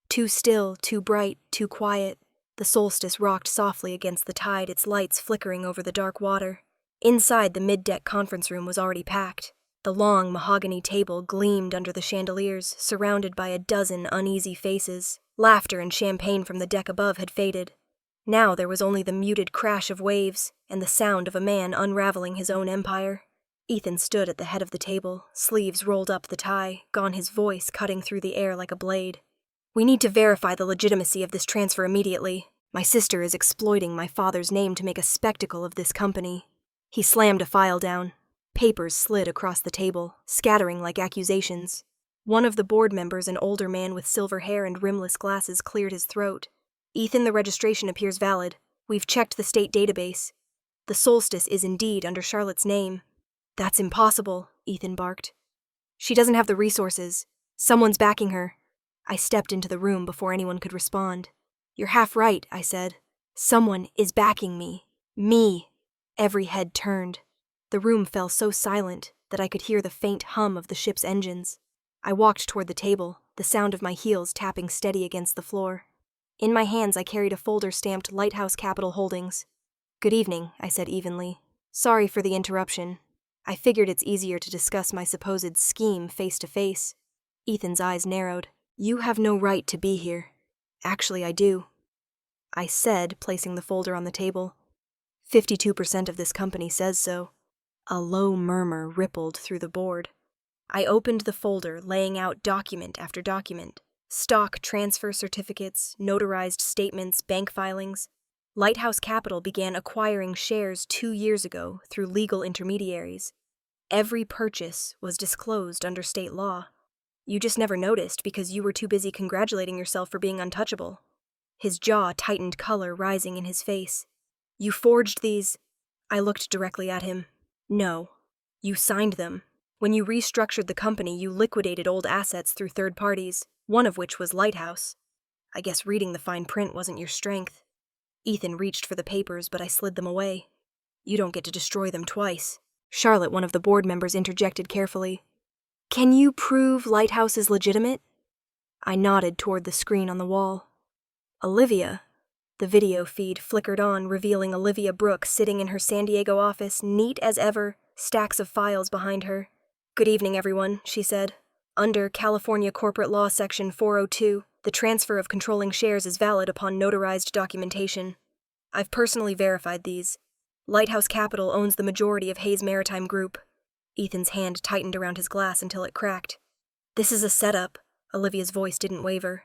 Too still, too bright, too quiet. The solstice rocked softly against the tide, its lights flickering over the dark water. Inside, the mid-deck conference room was already packed. The long mahogany table gleamed under the chandeliers, surrounded by a dozen uneasy faces. Laughter and champagne from the deck above had faded. Now there was only the muted crash of waves and the sound of a man unraveling his own empire. Ethan stood at the head of the table, sleeves rolled up the tie, gone his voice cutting through the air like a blade. "We need to verify the legitimacy of this transfer immediately. My sister is exploiting my father's name to make a spectacle of this company." He slammed a file down. Papers slid across the table, scattering like accusations. One of the board members, an older man with silver hair and rimless glasses, cleared his throat. "Ethan, the registration appears valid. We've checked the state database. The solstice is indeed under Charlotte's name." "That's impossible," Ethan barked. "She doesn't have the resources. Someone's backing her." I stepped into the room before anyone could respond. "You're half right," I said. "Someone is backing me. Me." Every head turned. The room fell so silent that I could hear the faint hum of the ship's engines. I walked toward the table, the sound of my heels tapping steady against the floor. In my hands I carried a folder stamped Lighthouse Capital Holdings. "Good evening," I said evenly. "Sorry for the interruption. I figured it's easier to discuss my supposed scheme face to face." Ethan's eyes narrowed. "You have no right to be here." "Actually, I do," I said, placing the folder on the table. 52% of this company says so." A low murmur rippled through the board. I opened the folder, laying out document after document. Stock transfer certificates, notarized statements, bank filings. Lighthouse Capital began acquiring shares 2 years ago through legal intermediaries. Every purchase was disclosed under state law. You just never noticed because you were too busy congratulating yourself for being untouchable. His jaw tightened, color rising in his face. You forged these? I looked directly at him. No. You signed them. When you restructured the company, you liquidated old assets through third parties, one of which was Lighthouse. I guess reading the fine print wasn't your strength. Ethan reached for the papers, but I slid them away. You don't get to destroy them twice. Charlotte, one of the board members, interjected carefully. Can you prove Lighthouse is legitimate? I nodded toward the screen on the wall. Olivia. The video feed flickered on, revealing Olivia Brooks sitting in her San Diego office, neat as ever, stacks of files behind her. Good evening, everyone, she said. Under California Corporate Law Section 402, the transfer of controlling shares is valid upon notarized documentation. I've personally verified these. Lighthouse Capital owns the majority of Hayes Maritime Group. Ethan's hand tightened around his glass until it cracked. This is a setup. Olivia's voice didn't waver.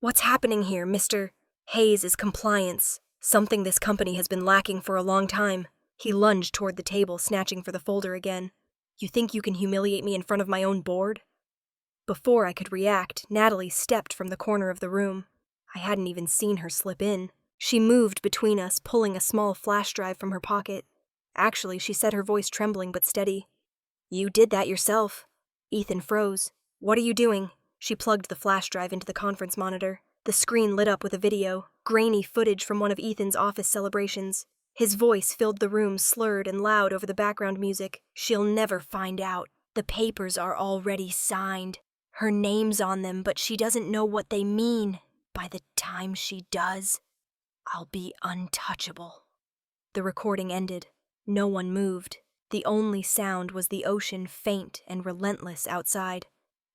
What's happening here, Mr. Hayes, is compliance, something this company has been lacking for a long time. He lunged toward the table, snatching for the folder again. You think you can humiliate me in front of my own board? Before I could react, Natalie stepped from the corner of the room. I hadn't even seen her slip in. She moved between us, pulling a small flash drive from her pocket. Actually, she said, her voice trembling but steady. You did that yourself. Ethan froze. What are you doing? She plugged the flash drive into the conference monitor. The screen lit up with a video, grainy footage from one of Ethan's office celebrations. His voice filled the room, slurred and loud over the background music. She'll never find out. The papers are already signed. Her name's on them, but she doesn't know what they mean. By the time she does, I'll be untouchable. The recording ended. No one moved. The only sound was the ocean, faint and relentless outside.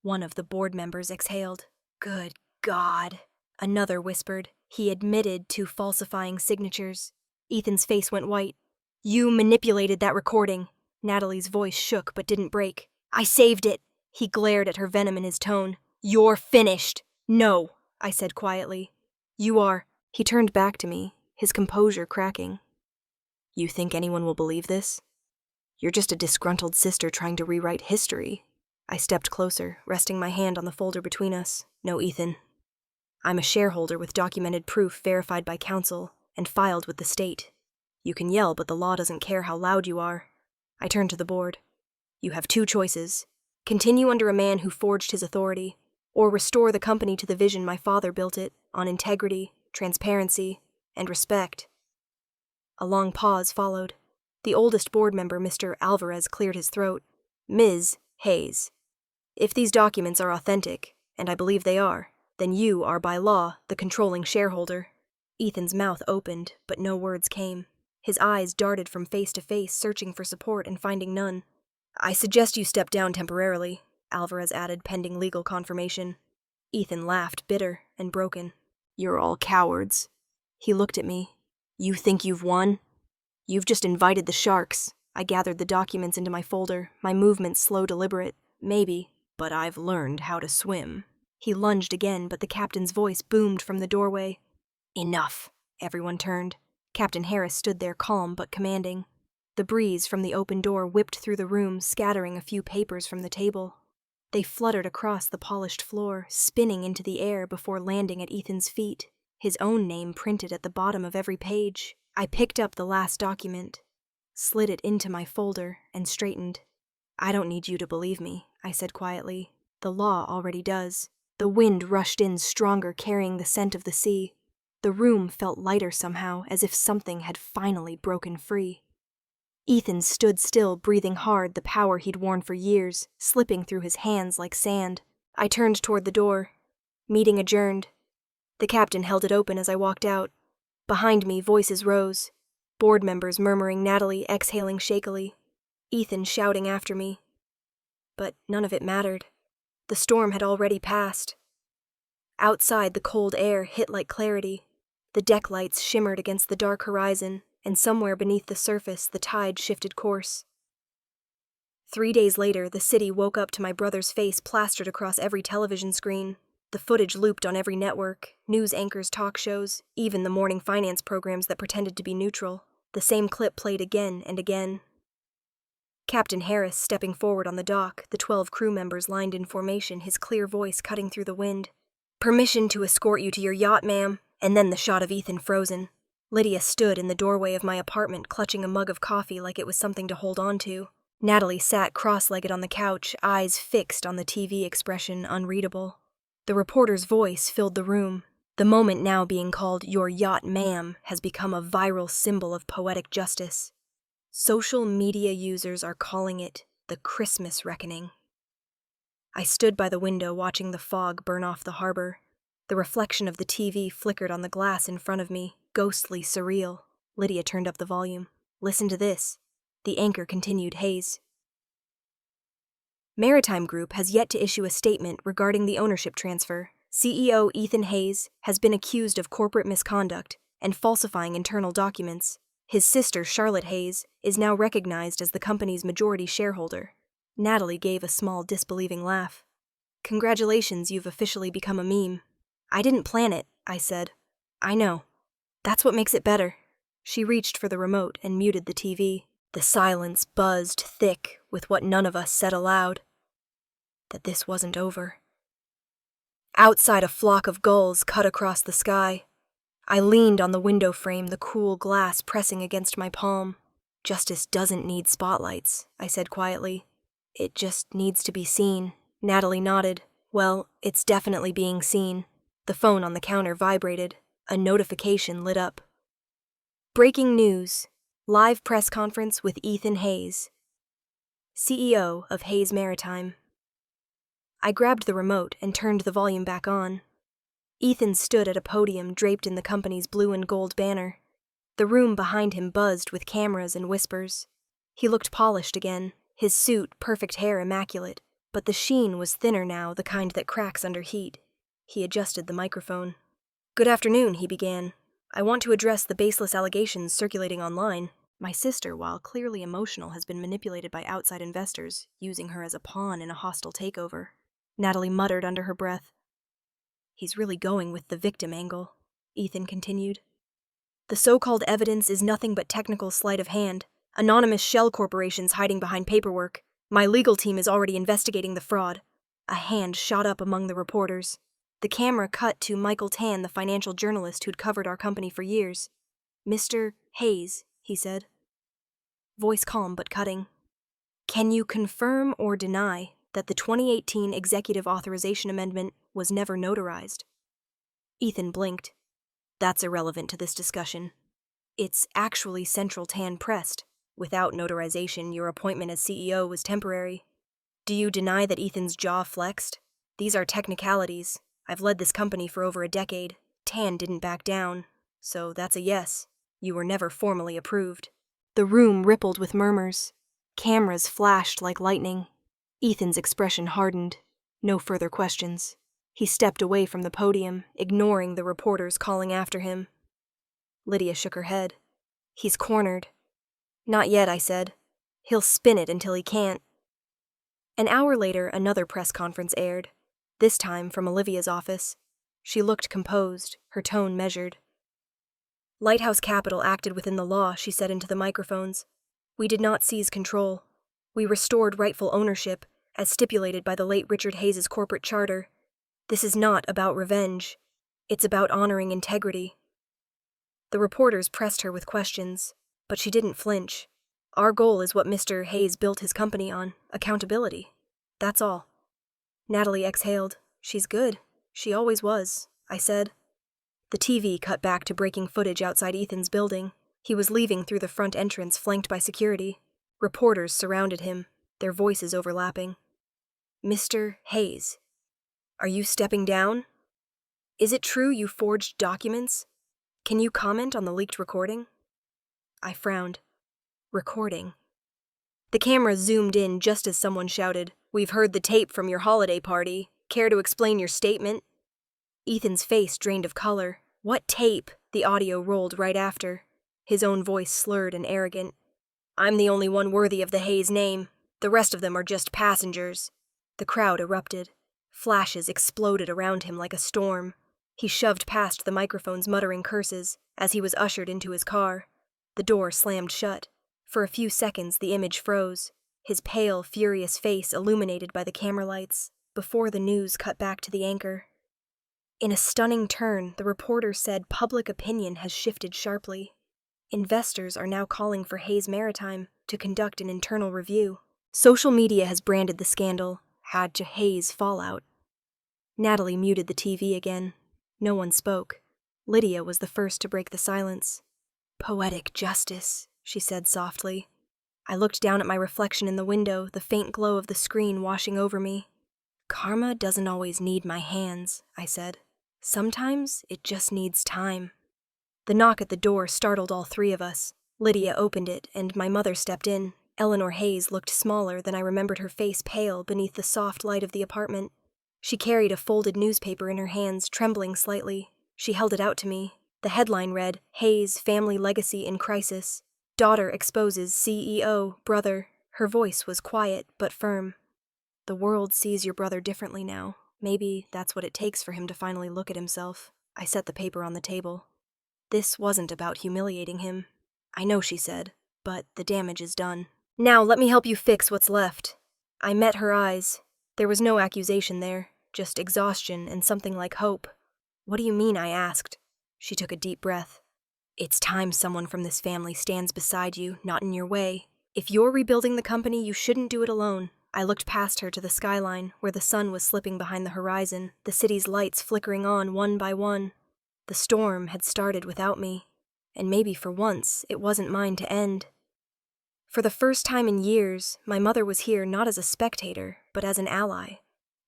One of the board members exhaled. Good God. Another whispered. He admitted to falsifying signatures. Ethan's face went white. You manipulated that recording. Natalie's voice shook but didn't break. I saved it. He glared at her, venom in his tone. You're finished. No, I said quietly. You are. He turned back to me, his composure cracking. You think anyone will believe this? You're just a disgruntled sister trying to rewrite history. I stepped closer, resting my hand on the folder between us. No, Ethan. I'm a shareholder with documented proof verified by counsel and filed with the state. You can yell, but the law doesn't care how loud you are. I turned to the board. You have 2 choices. Continue under a man who forged his authority, or restore the company to the vision my father built it, on integrity, transparency, and respect. A long pause followed. The oldest board member, Mr. Alvarez, cleared his throat. Ms. Hayes, if these documents are authentic, and I believe they are, then you are by law the controlling shareholder. Ethan's mouth opened, but no words came. His eyes darted from face to face, searching for support and finding none. I suggest you step down temporarily, Alvarez added, pending legal confirmation. Ethan laughed, bitter and broken. You're all cowards. He looked at me. You think you've won? You've just invited the sharks. I gathered the documents into my folder, my movements slow, deliberate. Maybe, but I've learned how to swim. He lunged again, but the captain's voice boomed from the doorway. Enough. Everyone turned. Captain Harris stood there, calm but commanding. The breeze from the open door whipped through the room, scattering a few papers from the table. They fluttered across the polished floor, spinning into the air before landing at Ethan's feet, his own name printed at the bottom of every page. I picked up the last document, slid it into my folder, and straightened. I don't need you to believe me, I said quietly. The law already does. The wind rushed in stronger, carrying the scent of the sea. The room felt lighter somehow, as if something had finally broken free. Ethan stood still, breathing hard, the power he'd worn for years, slipping through his hands like sand. I turned toward the door. Meeting adjourned. The captain held it open as I walked out. Behind me, voices rose. Board members murmuring, Natalie exhaling shakily. Ethan shouting after me. But none of it mattered. The storm had already passed. Outside, the cold air hit like clarity. The deck lights shimmered against the dark horizon, and somewhere beneath the surface, the tide shifted course. 3 days later, the city woke up to my brother's face plastered across every television screen. The footage looped on every network, news anchors' talk shows, even the morning finance programs that pretended to be neutral. The same clip played again and again. Captain Harris stepping forward on the dock, the 12 crew members lined in formation, his clear voice cutting through the wind. "Permission to escort you to your yacht, ma'am." And then the shot of Ethan frozen. Lydia stood in the doorway of my apartment, clutching a mug of coffee like it was something to hold on to. Natalie sat cross-legged on the couch, eyes fixed on the TV, expression unreadable. The reporter's voice filled the room. The moment now being called "Your Yacht, ma'am" has become a viral symbol of poetic justice. Social media users are calling it the Christmas reckoning. I stood by the window watching the fog burn off the harbor. The reflection of the TV flickered on the glass in front of me, ghostly surreal. Lydia turned up the volume. "Listen to this." The anchor continued, Hayes. Maritime Group has yet to issue a statement regarding the ownership transfer. CEO Ethan Hayes has been accused of corporate misconduct and falsifying internal documents. His sister, Charlotte Hayes, is now recognized as the company's majority shareholder. Natalie gave a small, disbelieving laugh. "Congratulations, you've officially become a meme." "I didn't plan it," I said. "I know. That's what makes it better." She reached for the remote and muted the TV. The silence buzzed thick with what none of us said aloud. That this wasn't over. Outside, a flock of gulls cut across the sky. I leaned on the window frame, the cool glass pressing against my palm. "Justice doesn't need spotlights," I said quietly. "It just needs to be seen." Natalie nodded. "Well, it's definitely being seen." The phone on the counter vibrated. A notification lit up. Breaking news. Live press conference with Ethan Hayes, CEO of Hayes Maritime. I grabbed the remote and turned the volume back on. Ethan stood at a podium draped in the company's blue and gold banner. The room behind him buzzed with cameras and whispers. He looked polished again, his suit, perfect hair immaculate, but the sheen was thinner now, the kind that cracks under heat. He adjusted the microphone. "Good afternoon," he began. "I want to address the baseless allegations circulating online. My sister, while clearly emotional, has been manipulated by outside investors, using her as a pawn in a hostile takeover." Natalie muttered under her breath. "He's really going with the victim angle," Ethan continued. "The so-called evidence is nothing but technical sleight of hand, anonymous shell corporations hiding behind paperwork. My legal team is already investigating the fraud." A hand shot up among the reporters. The camera cut to Michael Tan, the financial journalist who'd covered our company for years. "Mr. Hayes," he said. Voice calm but cutting. "Can you confirm or deny that the 2018 Executive Authorization Amendment was never notarized?" Ethan blinked. "That's irrelevant to this discussion. It's actually Central Tan pressed. Without notarization, your appointment as CEO was temporary." "Do you deny that?" Ethan's jaw flexed. "These are technicalities. I've led this company for over a decade. Tan didn't back down. So that's a yes. You were never formally approved." The room rippled with murmurs. Cameras flashed like lightning. Ethan's expression hardened. No further questions. He stepped away from the podium, ignoring the reporters calling after him. Lydia shook her head. "He's cornered." "Not yet," I said. "He'll spin it until he can't." An hour later, another press conference aired, this time from Olivia's office. She looked composed, her tone measured. "Lighthouse Capital acted within the law," she said into the microphones. "We did not seize control. We restored rightful ownership, as stipulated by the late Richard Hayes' corporate charter. This is not about revenge. It's about honoring integrity." The reporters pressed her with questions, but she didn't flinch. "Our goal is what Mr. Hayes built his company on, accountability. That's all." Natalie exhaled. "She's good. She always was," I said. The TV cut back to breaking footage outside Ethan's building. He was leaving through the front entrance, flanked by security. Reporters surrounded him, their voices overlapping. "Mr. Hayes, are you stepping down? Is it true you forged documents? Can you comment on the leaked recording?" I frowned. Recording. The camera zoomed in just as someone shouted, "We've heard the tape from your holiday party. Care to explain your statement?" Ethan's face drained of color. "What tape?" The audio rolled right after. His own voice slurred and arrogant. "I'm the only one worthy of the Hayes name. The rest of them are just passengers." The crowd erupted. Flashes exploded around him like a storm. He shoved past the microphones, muttering curses, as he was ushered into his car. The door slammed shut. For a few seconds, the image froze, his pale, furious face illuminated by the camera lights, before the news cut back to the anchor. In a stunning turn, the reporter said public opinion has shifted sharply. Investors are now calling for Hayes Maritime to conduct an internal review. Social media has branded the scandal Hayes fallout. Natalie muted the TV again. No one spoke. Lydia was the first to break the silence. "Poetic justice," she said softly. I looked down at my reflection in the window, the faint glow of the screen washing over me. "Karma doesn't always need my hands," I said. "Sometimes it just needs time." The knock at the door startled all three of us. Lydia opened it, and my mother stepped in. Eleanor Hayes looked smaller than I remembered, her face pale beneath the soft light of the apartment. She carried a folded newspaper in her hands, trembling slightly. She held it out to me. The headline read, "Hayes Family Legacy in Crisis. Daughter exposes CEO, brother." Her voice was quiet but firm. "The world sees your brother differently now. Maybe that's what it takes for him to finally look at himself." I set the paper on the table. "This wasn't about humiliating him." "I know," she said, "but the damage is done. Now let me help you fix what's left." I met her eyes. There was no accusation there, just exhaustion and something like hope. "What do you mean?" I asked. She took a deep breath. "It's time someone from this family stands beside you, not in your way. If you're rebuilding the company, you shouldn't do it alone." I looked past her to the skyline, where the sun was slipping behind the horizon, the city's lights flickering on one by one. The storm had started without me, and maybe for once it wasn't mine to end. For the first time in years, my mother was here not as a spectator, but as an ally.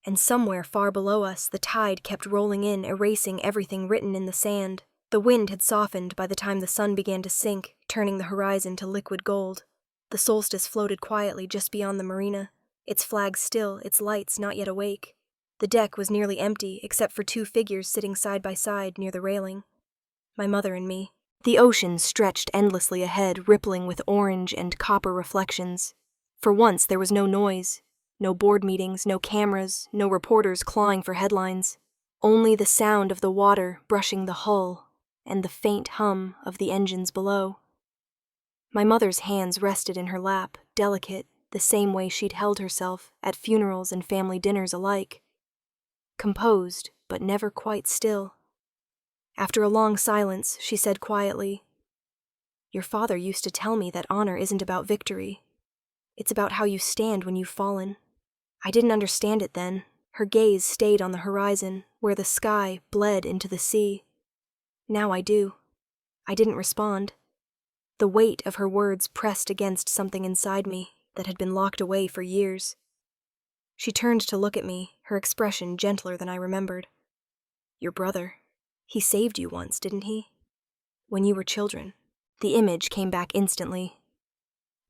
And somewhere far below us, the tide kept rolling in, erasing everything written in the sand. The wind had softened by the time the sun began to sink, turning the horizon to liquid gold. The solstice floated quietly just beyond the marina, its flag still, its lights not yet awake. The deck was nearly empty, except for two figures sitting side by side near the railing. My mother and me. The ocean stretched endlessly ahead, rippling with orange and copper reflections. For once, there was no noise. No board meetings, no cameras, no reporters clawing for headlines. Only the sound of the water brushing the hull and the faint hum of the engines below. My mother's hands rested in her lap, delicate, the same way she'd held herself at funerals and family dinners alike. Composed, but never quite still. After a long silence, she said quietly, "Your father used to tell me that honor isn't about victory. It's about how you stand when you've fallen." I didn't understand it then. Her gaze stayed on the horizon, where the sky bled into the sea. Now I do. I didn't respond. The weight of her words pressed against something inside me that had been locked away for years. She turned to look at me, her expression gentler than I remembered. "Your brother, he saved you once, didn't he? When you were children." The image came back instantly.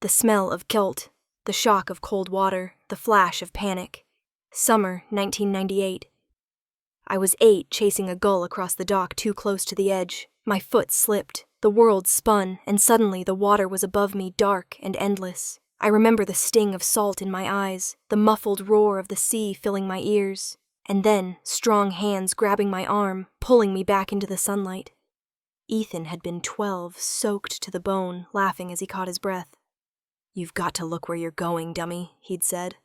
The smell of guilt, the shock of cold water, the flash of panic. Summer 1998. I was 8, chasing a gull across the dock too close to the edge. My foot slipped, the world spun, and suddenly the water was above me, dark and endless. I remember the sting of salt in my eyes, the muffled roar of the sea filling my ears, and then strong hands grabbing my arm, pulling me back into the sunlight. Ethan had been 12, soaked to the bone, laughing as he caught his breath. "You've got to look where you're going, dummy," he'd said.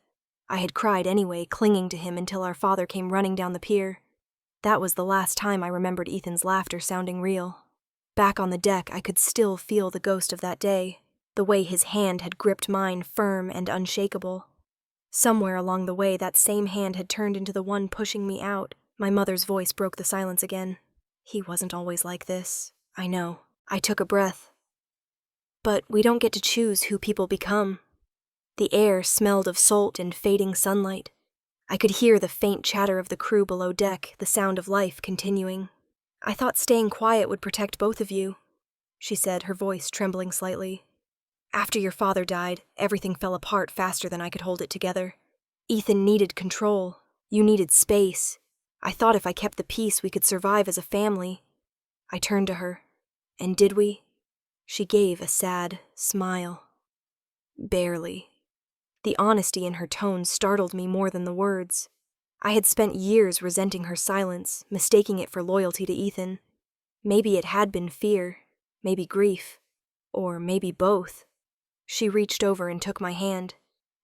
I had cried anyway, clinging to him until our father came running down the pier. That was the last time I remembered Ethan's laughter sounding real. Back on the deck, I could still feel the ghost of that day, the way his hand had gripped mine, firm and unshakable. Somewhere along the way, that same hand had turned into the one pushing me out. My mother's voice broke the silence again. "He wasn't always like this. I know." I took a breath. "But we don't get to choose who people become." The air smelled of salt and fading sunlight. I could hear the faint chatter of the crew below deck, the sound of life continuing. "I thought staying quiet would protect both of you," she said, her voice trembling slightly. "After your father died, everything fell apart faster than I could hold it together. Ethan needed control. You needed space. I thought if I kept the peace, we could survive as a family." I turned to her. "And did we?" She gave a sad smile. "Barely." The honesty in her tone startled me more than the words. I had spent years resenting her silence, mistaking it for loyalty to Ethan. Maybe it had been fear, maybe grief, or maybe both. She reached over and took my hand.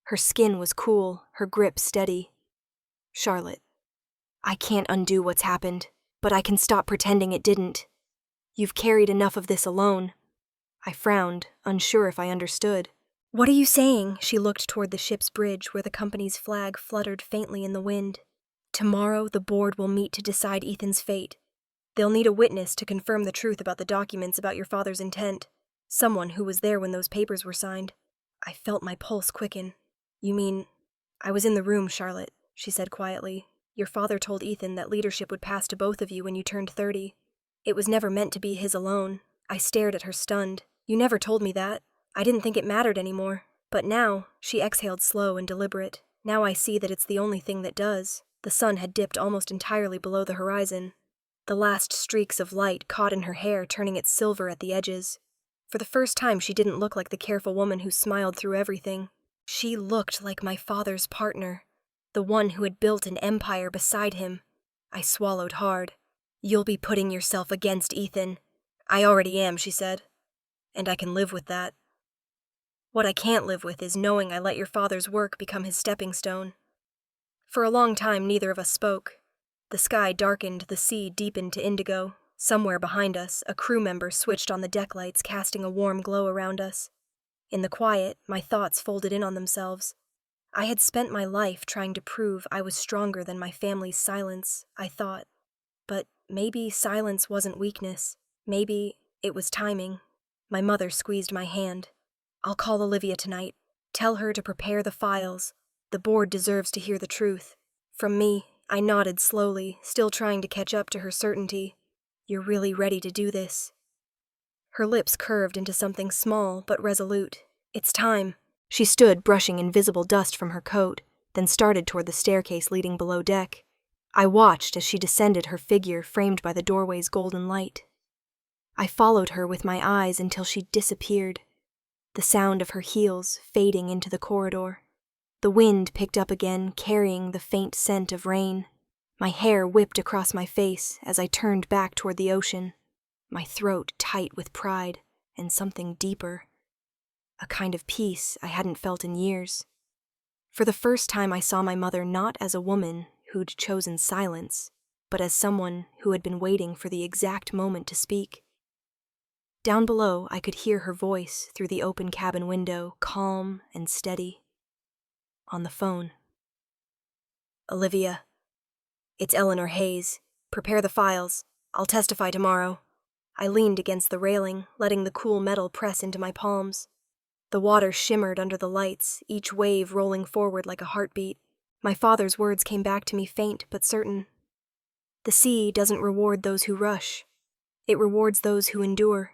Her skin was cool, her grip steady. Charlotte, I can't undo what's happened, but I can stop pretending it didn't. You've carried enough of this alone. I frowned, unsure if I understood. What are you saying? She looked toward the ship's bridge where the company's flag fluttered faintly in the wind. Tomorrow, the board will meet to decide Ethan's fate. They'll need a witness to confirm the truth about the documents about your father's intent. Someone who was there when those papers were signed. I felt my pulse quicken. You mean, I was in the room, Charlotte, she said quietly. Your father told Ethan that leadership would pass to both of you when you turned 30. It was never meant to be his alone. I stared at her stunned. You never told me that. I didn't think it mattered anymore. But now, she exhaled slow and deliberate. Now I see that it's the only thing that does. The sun had dipped almost entirely below the horizon. The last streaks of light caught in her hair, turning it silver at the edges. For the first time, she didn't look like the careful woman who smiled through everything. She looked like my father's partner, the one who had built an empire beside him. I swallowed hard. You'll be putting yourself against Ethan. I already am, she said, and I can live with that. What I can't live with is knowing I let your father's work become his stepping stone. For a long time, neither of us spoke. The sky darkened, the sea deepened to indigo. Somewhere behind us, a crew member switched on the deck lights, casting a warm glow around us. In the quiet, my thoughts folded in on themselves. I had spent my life trying to prove I was stronger than my family's silence, I thought. But maybe silence wasn't weakness. Maybe it was timing. My mother squeezed my hand. I'll call Olivia tonight. Tell her to prepare the files. The board deserves to hear the truth. From me, I nodded slowly, still trying to catch up to her certainty. You're really ready to do this. Her lips curved into something small but resolute. It's time. She stood, brushing invisible dust from her coat, then started toward the staircase leading below deck. I watched as she descended, her figure framed by the doorway's golden light. I followed her with my eyes until she disappeared, the sound of her heels fading into the corridor. The wind picked up again, carrying the faint scent of rain. My hair whipped across my face as I turned back toward the ocean, my throat tight with pride and something deeper. A kind of peace I hadn't felt in years. For the first time, I saw my mother not as a woman who'd chosen silence, but as someone who had been waiting for the exact moment to speak. Down below, I could hear her voice through the open cabin window, calm and steady. On the phone. Olivia. It's Eleanor Hayes. Prepare the files. I'll testify tomorrow. I leaned against the railing, letting the cool metal press into my palms. The water shimmered under the lights, each wave rolling forward like a heartbeat. My father's words came back to me faint but certain. The sea doesn't reward those who rush. It rewards those who endure.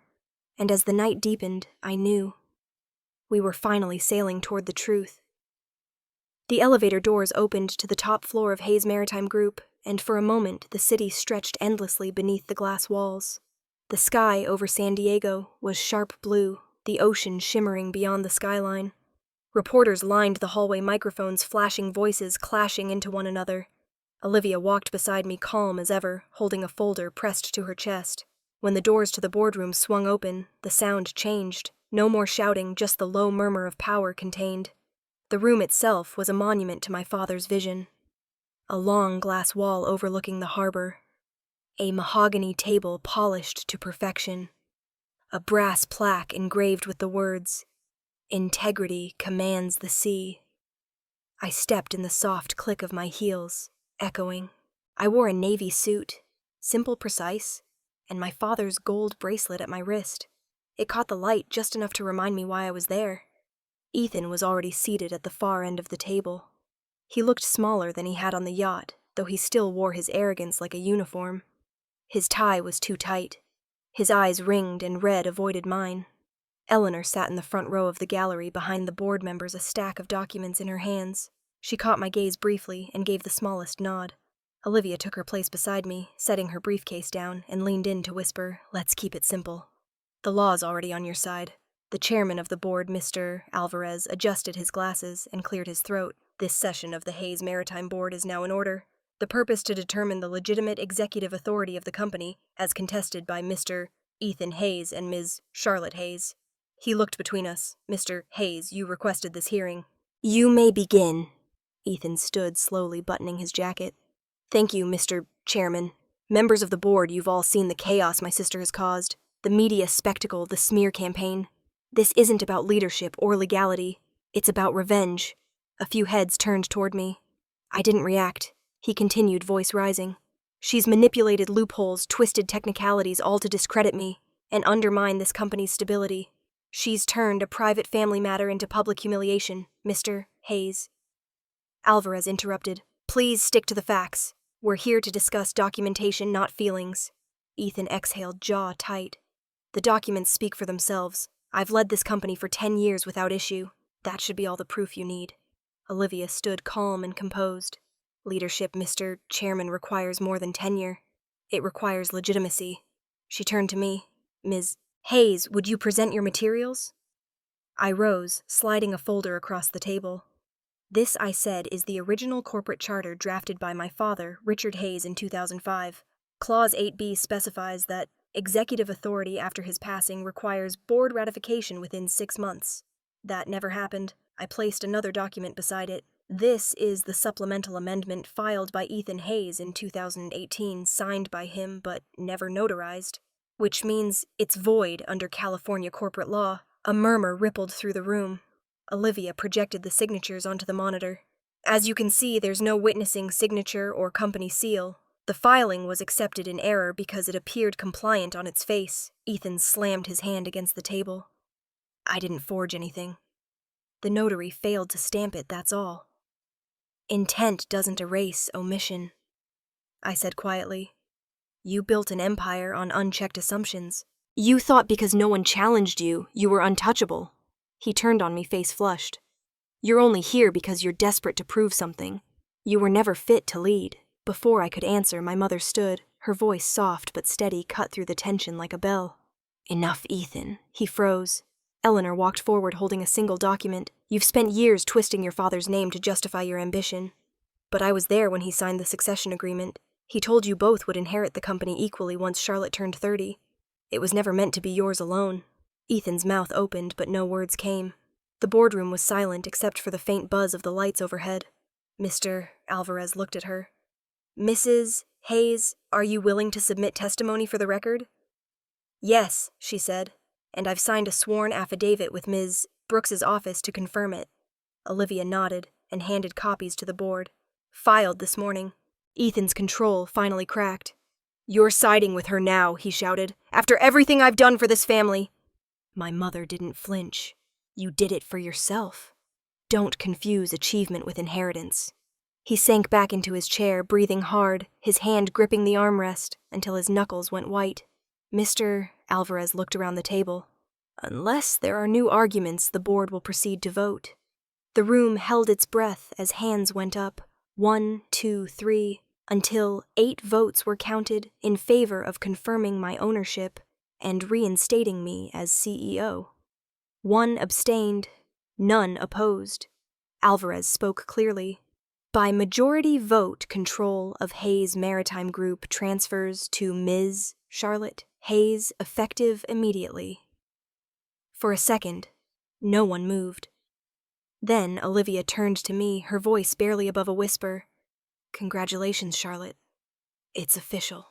And as the night deepened, I knew. We were finally sailing toward the truth. The elevator doors opened to the top floor of Hayes Maritime Group, and for a moment the city stretched endlessly beneath the glass walls. The sky over San Diego was sharp blue, the ocean shimmering beyond the skyline. Reporters lined the hallway, microphones, flashing voices clashing into one another. Olivia walked beside me, calm as ever, holding a folder pressed to her chest. When the doors to the boardroom swung open, the sound changed. No more shouting, just the low murmur of power contained. The room itself was a monument to my father's vision. A long glass wall overlooking the harbor. A mahogany table polished to perfection. A brass plaque engraved with the words, "Integrity commands the sea." I stepped in the soft click of my heels, echoing. I wore a navy suit, simple, precise, and my father's gold bracelet at my wrist. It caught the light just enough to remind me why I was there. Ethan was already seated at the far end of the table. He looked smaller than he had on the yacht, though he still wore his arrogance like a uniform. His tie was too tight. His eyes ringed and red avoided mine. Eleanor sat in the front row of the gallery behind the board members, a stack of documents in her hands. She caught my gaze briefly and gave the smallest nod. Olivia took her place beside me, setting her briefcase down, and leaned in to whisper, "Let's keep it simple. The law's already on your side." The chairman of the board, Mr. Alvarez, adjusted his glasses and cleared his throat. "This session of the Hayes Maritime Board is now in order. The purpose to determine the legitimate executive authority of the company, as contested by Mr. Ethan Hayes and Ms. Charlotte Hayes. He looked between us. Mr. Hayes, you requested this hearing. You may begin. Ethan stood, slowly buttoning his jacket. Thank you, Mr. Chairman. Members of the board, you've all seen the chaos my sister has caused. The media spectacle, the smear campaign. This isn't about leadership or legality. It's about revenge. A few heads turned toward me. I didn't react. He continued, voice rising. She's manipulated loopholes, twisted technicalities, all to discredit me and undermine this company's stability. She's turned a private family matter into public humiliation, Mr. Hayes. Alvarez interrupted. Please stick to the facts. We're here to discuss documentation, not feelings. Ethan exhaled, jaw tight. The documents speak for themselves. I've led this company for 10 years without issue. That should be all the proof you need. Olivia stood calm and composed. Leadership, Mr. Chairman, requires more than tenure. It requires legitimacy. She turned to me. Ms. Hayes, would you present your materials? I rose, sliding a folder across the table. This, I said, is the original corporate charter drafted by my father, Richard Hayes, in 2005. Clause 8b specifies that executive authority after his passing requires board ratification within 6 months. That never happened. I placed another document beside it. This is the supplemental amendment filed by Ethan Hayes in 2018, signed by him but never notarized, which means it's void under California corporate law. A murmur rippled through the room. Olivia projected the signatures onto the monitor. As you can see, there's no witnessing signature or company seal. The filing was accepted in error because it appeared compliant on its face. Ethan slammed his hand against the table. I didn't forge anything. The notary failed to stamp it, that's all. Intent doesn't erase omission, I said quietly. You built an empire on unchecked assumptions. You thought because no one challenged you, you were untouchable. He turned on me, face flushed. You're only here because you're desperate to prove something. You were never fit to lead. Before I could answer, my mother stood, her voice soft but steady, cut through the tension like a bell. Enough, Ethan. He froze. Eleanor walked forward holding a single document. You've spent years twisting your father's name to justify your ambition. But I was there when he signed the succession agreement. He told you both would inherit the company equally once Charlotte turned 30. It was never meant to be yours alone. Ethan's mouth opened, but no words came. The boardroom was silent except for the faint buzz of the lights overhead. Mr. Alvarez looked at her. Mrs. Hayes, are you willing to submit testimony for the record? Yes, she said, and I've signed a sworn affidavit with Ms. Brooks's office to confirm it. Olivia nodded and handed copies to the board. Filed this morning. Ethan's control finally cracked. You're siding with her now, he shouted, after everything I've done for this family. My mother didn't flinch. You did it for yourself. Don't confuse achievement with inheritance. He sank back into his chair, breathing hard, his hand gripping the armrest until his knuckles went white. Mr. Alvarez looked around the table. Unless there are new arguments, the board will proceed to vote. The room held its breath as hands went up, 1, 2, 3, until 8 votes were counted in favor of confirming my ownership and reinstating me as CEO. 1 abstained, none opposed. Alvarez spoke clearly. By majority vote, control of Hayes Maritime Group transfers to Ms. Charlotte Hayes, effective immediately. For a second, no one moved. Then Olivia turned to me, her voice barely above a whisper. Congratulations, Charlotte. It's official.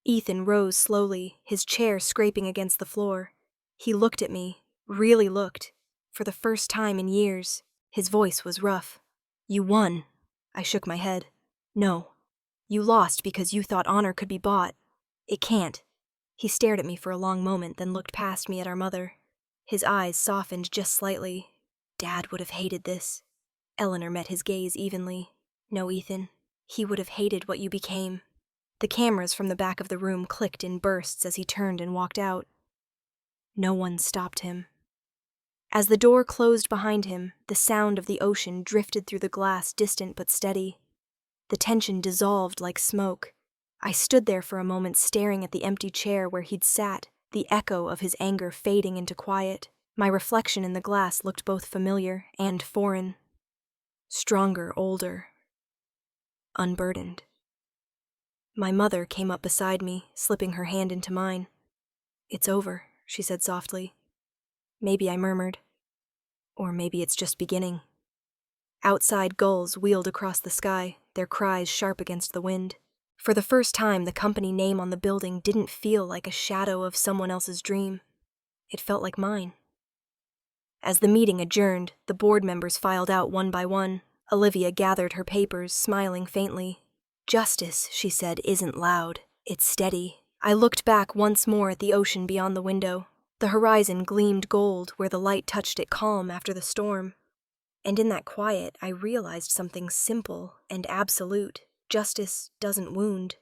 Ethan rose slowly, his chair scraping against the floor. He looked at me, really looked, for the first time in years. His voice was rough. You won. I shook my head. No. You lost because you thought honor could be bought. It can't. He stared at me for a long moment, then looked past me at our mother. His eyes softened just slightly. Dad would have hated this. Eleanor met his gaze evenly. No, Ethan. He would have hated what you became. The cameras from the back of the room clicked in bursts as he turned and walked out. No one stopped him. As the door closed behind him, the sound of the ocean drifted through the glass, distant but steady. The tension dissolved like smoke. I stood there for a moment staring at the empty chair where he'd sat, the echo of his anger fading into quiet. My reflection in the glass looked both familiar and foreign. Stronger, older. unburdened. My mother came up beside me, slipping her hand into mine. "It's over," she said softly. Maybe I murmured. Or maybe it's just beginning. Outside gulls wheeled across the sky, their cries sharp against the wind. For the first time, the company name on the building didn't feel like a shadow of someone else's dream. It felt like mine. As the meeting adjourned, the board members filed out one by one. Olivia gathered her papers, smiling faintly. "Justice," she said, "isn't loud. It's steady." I looked back once more at the ocean beyond the window. The horizon gleamed gold where the light touched it calm after the storm. And in that quiet, I realized something simple and absolute. Justice doesn't wound.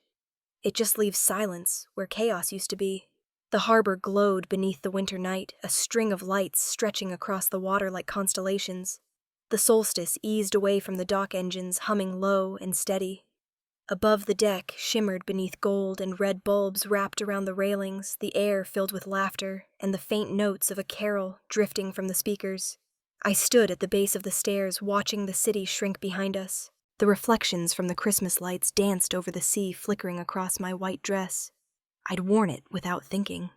It just leaves silence where chaos used to be. The harbor glowed beneath the winter night, a string of lights stretching across the water like constellations. The solstice eased away from the dock engines, humming low and steady. Above the deck, shimmered beneath gold and red bulbs wrapped around the railings, the air filled with laughter and the faint notes of a carol drifting from the speakers. I stood at the base of the stairs, watching the city shrink behind us. The reflections from the Christmas lights danced over the sea, flickering across my white dress. I'd worn it without thinking.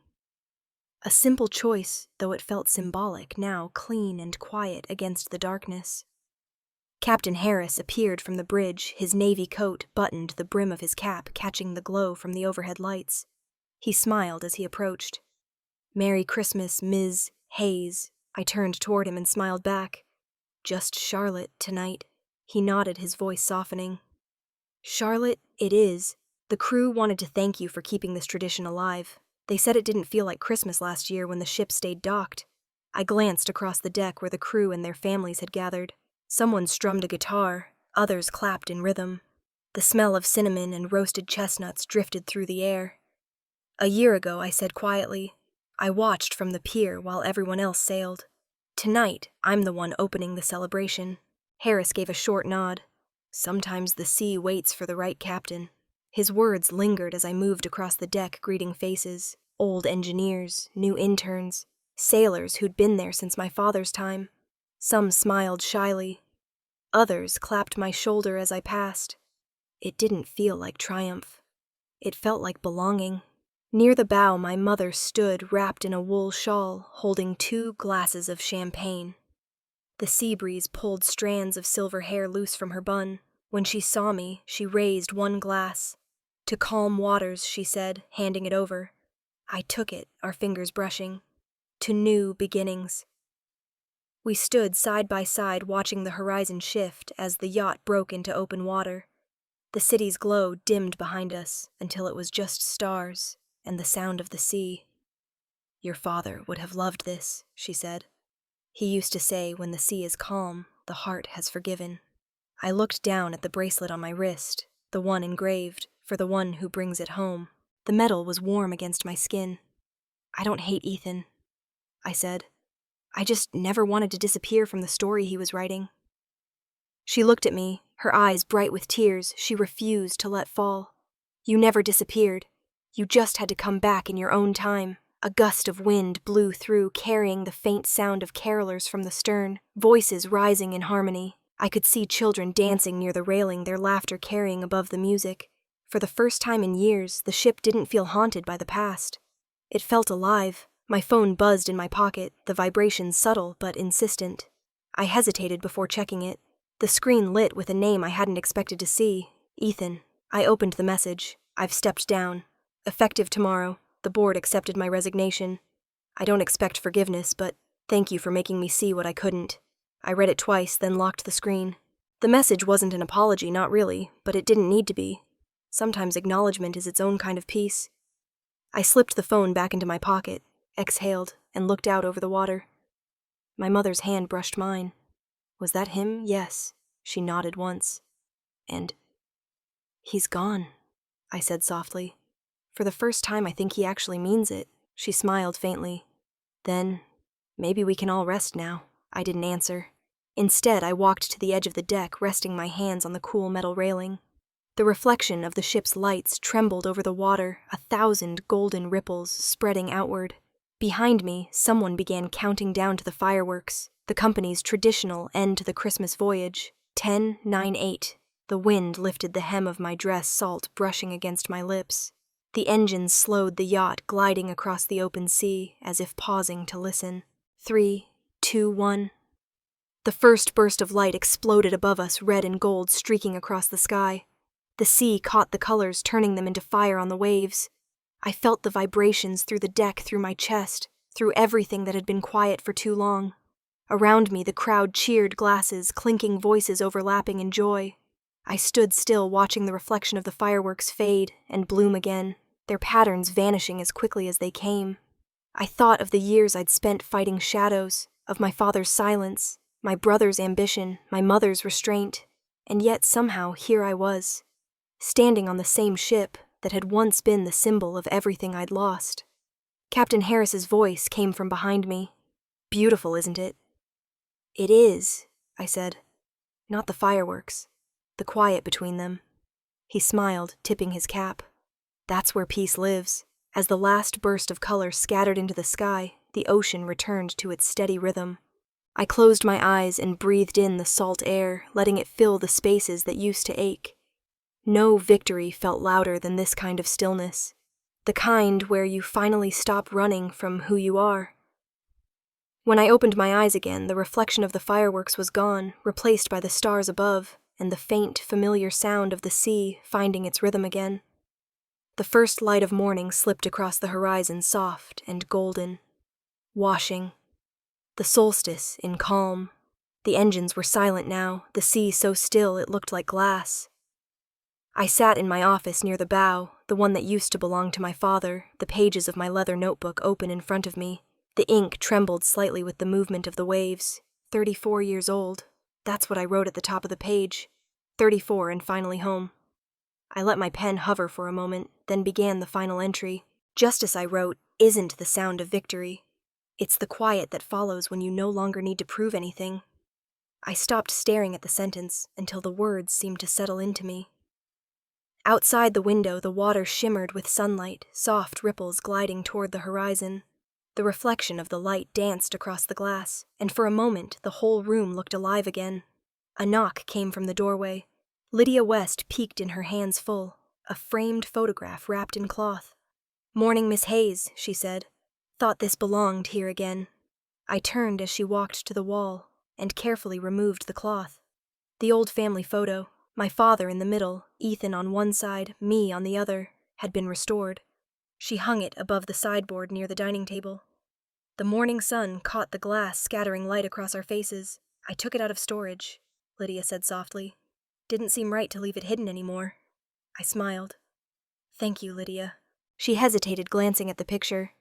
A simple choice, though it felt symbolic, now clean and quiet against the darkness. Captain Harris appeared from the bridge, his navy coat buttoned the brim of his cap, catching the glow from the overhead lights. He smiled as he approached. "Merry Christmas, Ms. Hayes." I turned toward him and smiled back. "Just Charlotte tonight." He nodded, his voice softening. "Charlotte, it is. The crew wanted to thank you for keeping this tradition alive. They said it didn't feel like Christmas last year when the ship stayed docked." I glanced across the deck where the crew and their families had gathered. Someone strummed a guitar, others clapped in rhythm. The smell of cinnamon and roasted chestnuts drifted through the air. "A year ago," I said quietly, "I watched from the pier while everyone else sailed. Tonight, I'm the one opening the celebration." Harris gave a short nod. "Sometimes the sea waits for the right captain." His words lingered as I moved across the deck, greeting faces. Old engineers, new interns, sailors who'd been there since my father's time. Some smiled shyly. Others clapped my shoulder as I passed. It didn't feel like triumph. It felt like belonging. Near the bow, my mother stood, wrapped in a wool shawl, holding 2 glasses of champagne. The sea breeze pulled strands of silver hair loose from her bun. When she saw me, she raised one glass. "To calm waters," she said, handing it over. I took it, our fingers brushing. "To new beginnings." We stood side by side, watching the horizon shift as the yacht broke into open water. The city's glow dimmed behind us until it was just stars and the sound of the sea. "Your father would have loved this," she said. "He used to say, when the sea is calm, the heart has forgiven." I looked down at the bracelet on my wrist, the one engraved, "For the one who brings it home." The metal was warm against my skin. "I don't hate Ethan," I said. "I just never wanted to disappear from the story he was writing." She looked at me, her eyes bright with tears she refused to let fall. "You never disappeared. You just had to come back in your own time." A gust of wind blew through, carrying the faint sound of carolers from the stern, voices rising in harmony. I could see children dancing near the railing, their laughter carrying above the music. For the first time in years, the ship didn't feel haunted by the past. It felt alive. My phone buzzed in my pocket, the vibrations subtle but insistent. I hesitated before checking it. The screen lit with a name I hadn't expected to see. Ethan. I opened the message. "I've stepped down. Effective tomorrow. The board accepted my resignation. I don't expect forgiveness, but thank you for making me see what I couldn't." I read it twice, then locked the screen. The message wasn't an apology, not really, but it didn't need to be. Sometimes acknowledgement is its own kind of peace. I slipped the phone back into my pocket, exhaled, and looked out over the water. My mother's hand brushed mine. "Was that him? Yes." She nodded once. "And he's gone," I said softly. "For the first time, I think he actually means it." She smiled faintly. "Then, maybe we can all rest now." I didn't answer. Instead, I walked to the edge of the deck, resting my hands on the cool metal railing. The reflection of the ship's lights trembled over the water, 1,000 golden ripples spreading outward. Behind me, someone began counting down to the fireworks, the company's traditional end to the Christmas voyage. 10, 9, 8. The wind lifted the hem of my dress, salt brushing against my lips. The engines slowed the yacht, gliding across the open sea, as if pausing to listen. 3, 2, 1. The first burst of light exploded above us, red and gold streaking across the sky. The sea caught the colors, turning them into fire on the waves. I felt the vibrations through the deck, through my chest, through everything that had been quiet for too long. Around me, the crowd cheered, glasses, clinking voices overlapping in joy. I stood still, watching the reflection of the fireworks fade and bloom again, their patterns vanishing as quickly as they came. I thought of the years I'd spent fighting shadows, of my father's silence, my brother's ambition, my mother's restraint, and yet somehow here I was, standing on the same ship that had once been the symbol of everything I'd lost. Captain Harris's voice came from behind me. "Beautiful, isn't it?" "It is," I said. "Not the fireworks, the quiet between them." He smiled, tipping his cap. "That's where peace lives." As the last burst of color scattered into the sky, the ocean returned to its steady rhythm. I closed my eyes and breathed in the salt air, letting it fill the spaces that used to ache. No victory felt louder than this kind of stillness, the kind where you finally stop running from who you are. When I opened my eyes again, the reflection of the fireworks was gone, replaced by the stars above, and the faint, familiar sound of the sea finding its rhythm again. The first light of morning slipped across the horizon, soft and golden, washing. The solstice in calm. The engines were silent now, the sea so still it looked like glass. I sat in my office near the bow, the one that used to belong to my father, the pages of my leather notebook open in front of me. The ink trembled slightly with the movement of the waves. 34 years old. That's what I wrote at the top of the page. 34 and finally home. I let my pen hover for a moment, then began the final entry. Just as I wrote, isn't the sound of victory. It's the quiet that follows when you no longer need to prove anything. I stopped staring at the sentence until the words seemed to settle into me. Outside the window, the water shimmered with sunlight, soft ripples gliding toward the horizon. The reflection of the light danced across the glass, and for a moment the whole room looked alive again. A knock came from the doorway. Lydia West peeked in her hands full, a framed photograph wrapped in cloth. "Morning, Miss Hayes," she said. "Thought this belonged here again." I turned as she walked to the wall and carefully removed the cloth. The old family photo, my father in the middle, Ethan on one side, me on the other, had been restored. She hung it above the sideboard near the dining table. The morning sun caught the glass, scattering light across our faces. "I took it out of storage," Lydia said softly. "Didn't seem right to leave it hidden anymore." I smiled. "Thank you, Lydia." She hesitated, glancing at the picture.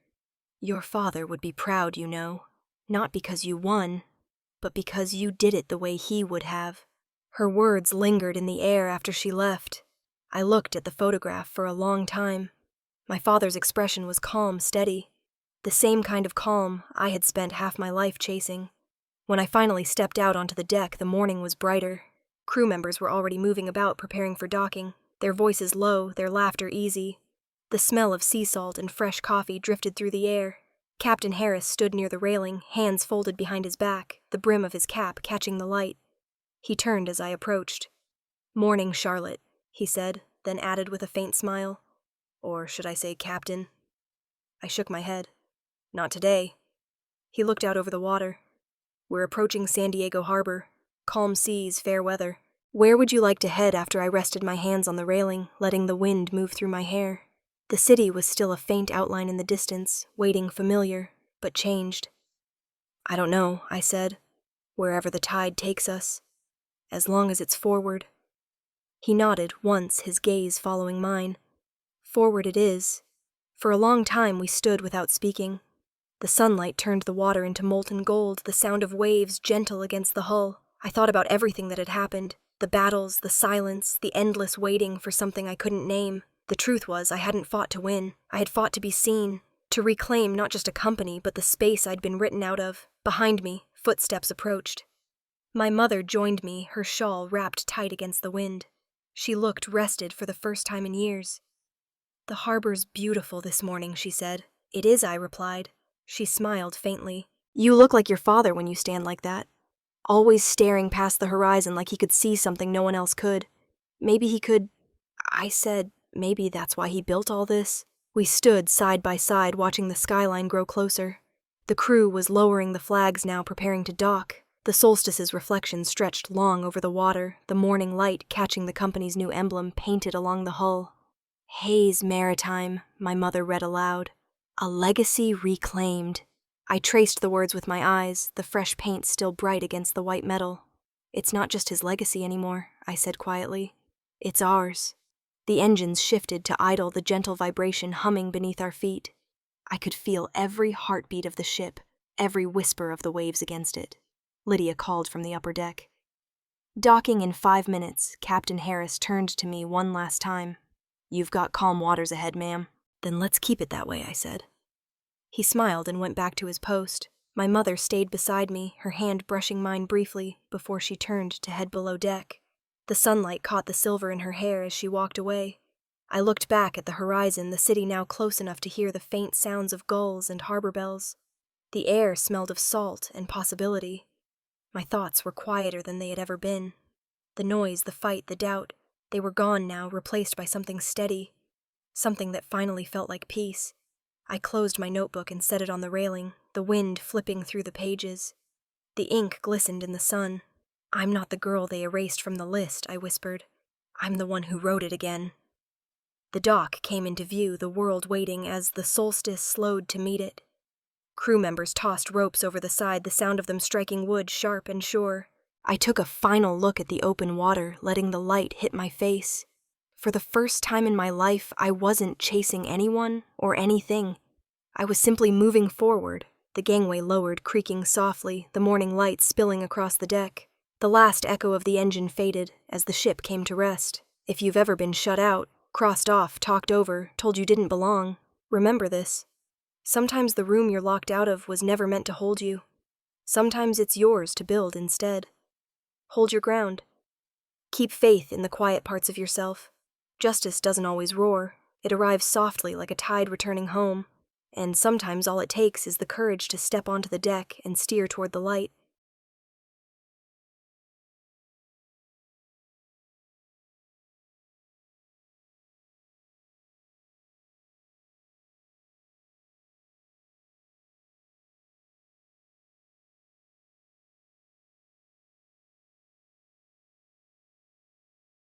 "Your father would be proud, you know. Not because you won, but because you did it the way he would have." Her words lingered in the air after she left. I looked at the photograph for a long time. My father's expression was calm, steady. The same kind of calm I had spent half my life chasing. When I finally stepped out onto the deck, the morning was brighter. Crew members were already moving about, preparing for docking, their voices low, their laughter easy. The smell of sea salt and fresh coffee drifted through the air. Captain Harris stood near the railing, hands folded behind his back, the brim of his cap catching the light. He turned as I approached. "Morning, Charlotte," he said, then added with a faint smile. "Or should I say Captain?" I shook my head. "Not today." He looked out over the water. "We're approaching San Diego Harbor. Calm seas, fair weather. Where would you like to head?" After I rested my hands on the railing, letting the wind move through my hair. The city was still a faint outline in the distance, waiting familiar, but changed. "I don't know," I said. "Wherever the tide takes us. As long as it's forward." He nodded once, his gaze following mine. "Forward it is." For a long time we stood without speaking. The sunlight turned the water into molten gold, the sound of waves gentle against the hull. I thought about everything that had happened, the battles, the silence, the endless waiting for something I couldn't name. The truth was, I hadn't fought to win. I had fought to be seen, to reclaim not just a company, but the space I'd been written out of. Behind me, footsteps approached. My mother joined me, her shawl wrapped tight against the wind. She looked rested for the first time in years. "The harbor's beautiful this morning," she said. "It is," I replied. She smiled faintly. "You look like your father when you stand like that. Always staring past the horizon like he could see something no one else could." Maybe he could. I said, maybe that's why he built all this. We stood side by side watching the skyline grow closer. The crew was lowering the flags now, preparing to dock. The solstice's reflection stretched long over the water, the morning light catching the company's new emblem painted along the hull. Hayes Maritime, my mother read aloud. A legacy reclaimed. I traced the words with my eyes, the fresh paint still bright against the white metal. It's not just his legacy anymore, I said quietly. It's ours. The engines shifted to idle, the gentle vibration humming beneath our feet. I could feel every heartbeat of the ship, every whisper of the waves against it. Lydia called from the upper deck. Docking in 5 minutes, Captain Harris turned to me one last time. You've got calm waters ahead, ma'am. Then let's keep it that way, I said. He smiled and went back to his post. My mother stayed beside me, her hand brushing mine briefly before she turned to head below deck. The sunlight caught the silver in her hair as she walked away. I looked back at the horizon, the city now close enough to hear the faint sounds of gulls and harbor bells. The air smelled of salt and possibility. My thoughts were quieter than they had ever been. The noise, the fight, the doubt, they were gone now, replaced by something steady, something that finally felt like peace. I closed my notebook and set it on the railing, the wind flipping through the pages. The ink glistened in the sun. I'm not the girl they erased from the list, I whispered. I'm the one who wrote it again. The dock came into view, the world waiting as the solstice slowed to meet it. Crew members tossed ropes over the side, the sound of them striking wood sharp and sure. I took a final look at the open water, letting the light hit my face. For the first time in my life, I wasn't chasing anyone or anything. I was simply moving forward. The gangway lowered, creaking softly, the morning light spilling across the deck. The last echo of the engine faded as the ship came to rest. If you've ever been shut out, crossed off, talked over, told you didn't belong, remember this. Sometimes the room you're locked out of was never meant to hold you. Sometimes it's yours to build instead. Hold your ground. Keep faith in the quiet parts of yourself. Justice doesn't always roar. It arrives softly like a tide returning home. And sometimes all it takes is the courage to step onto the deck and steer toward the light.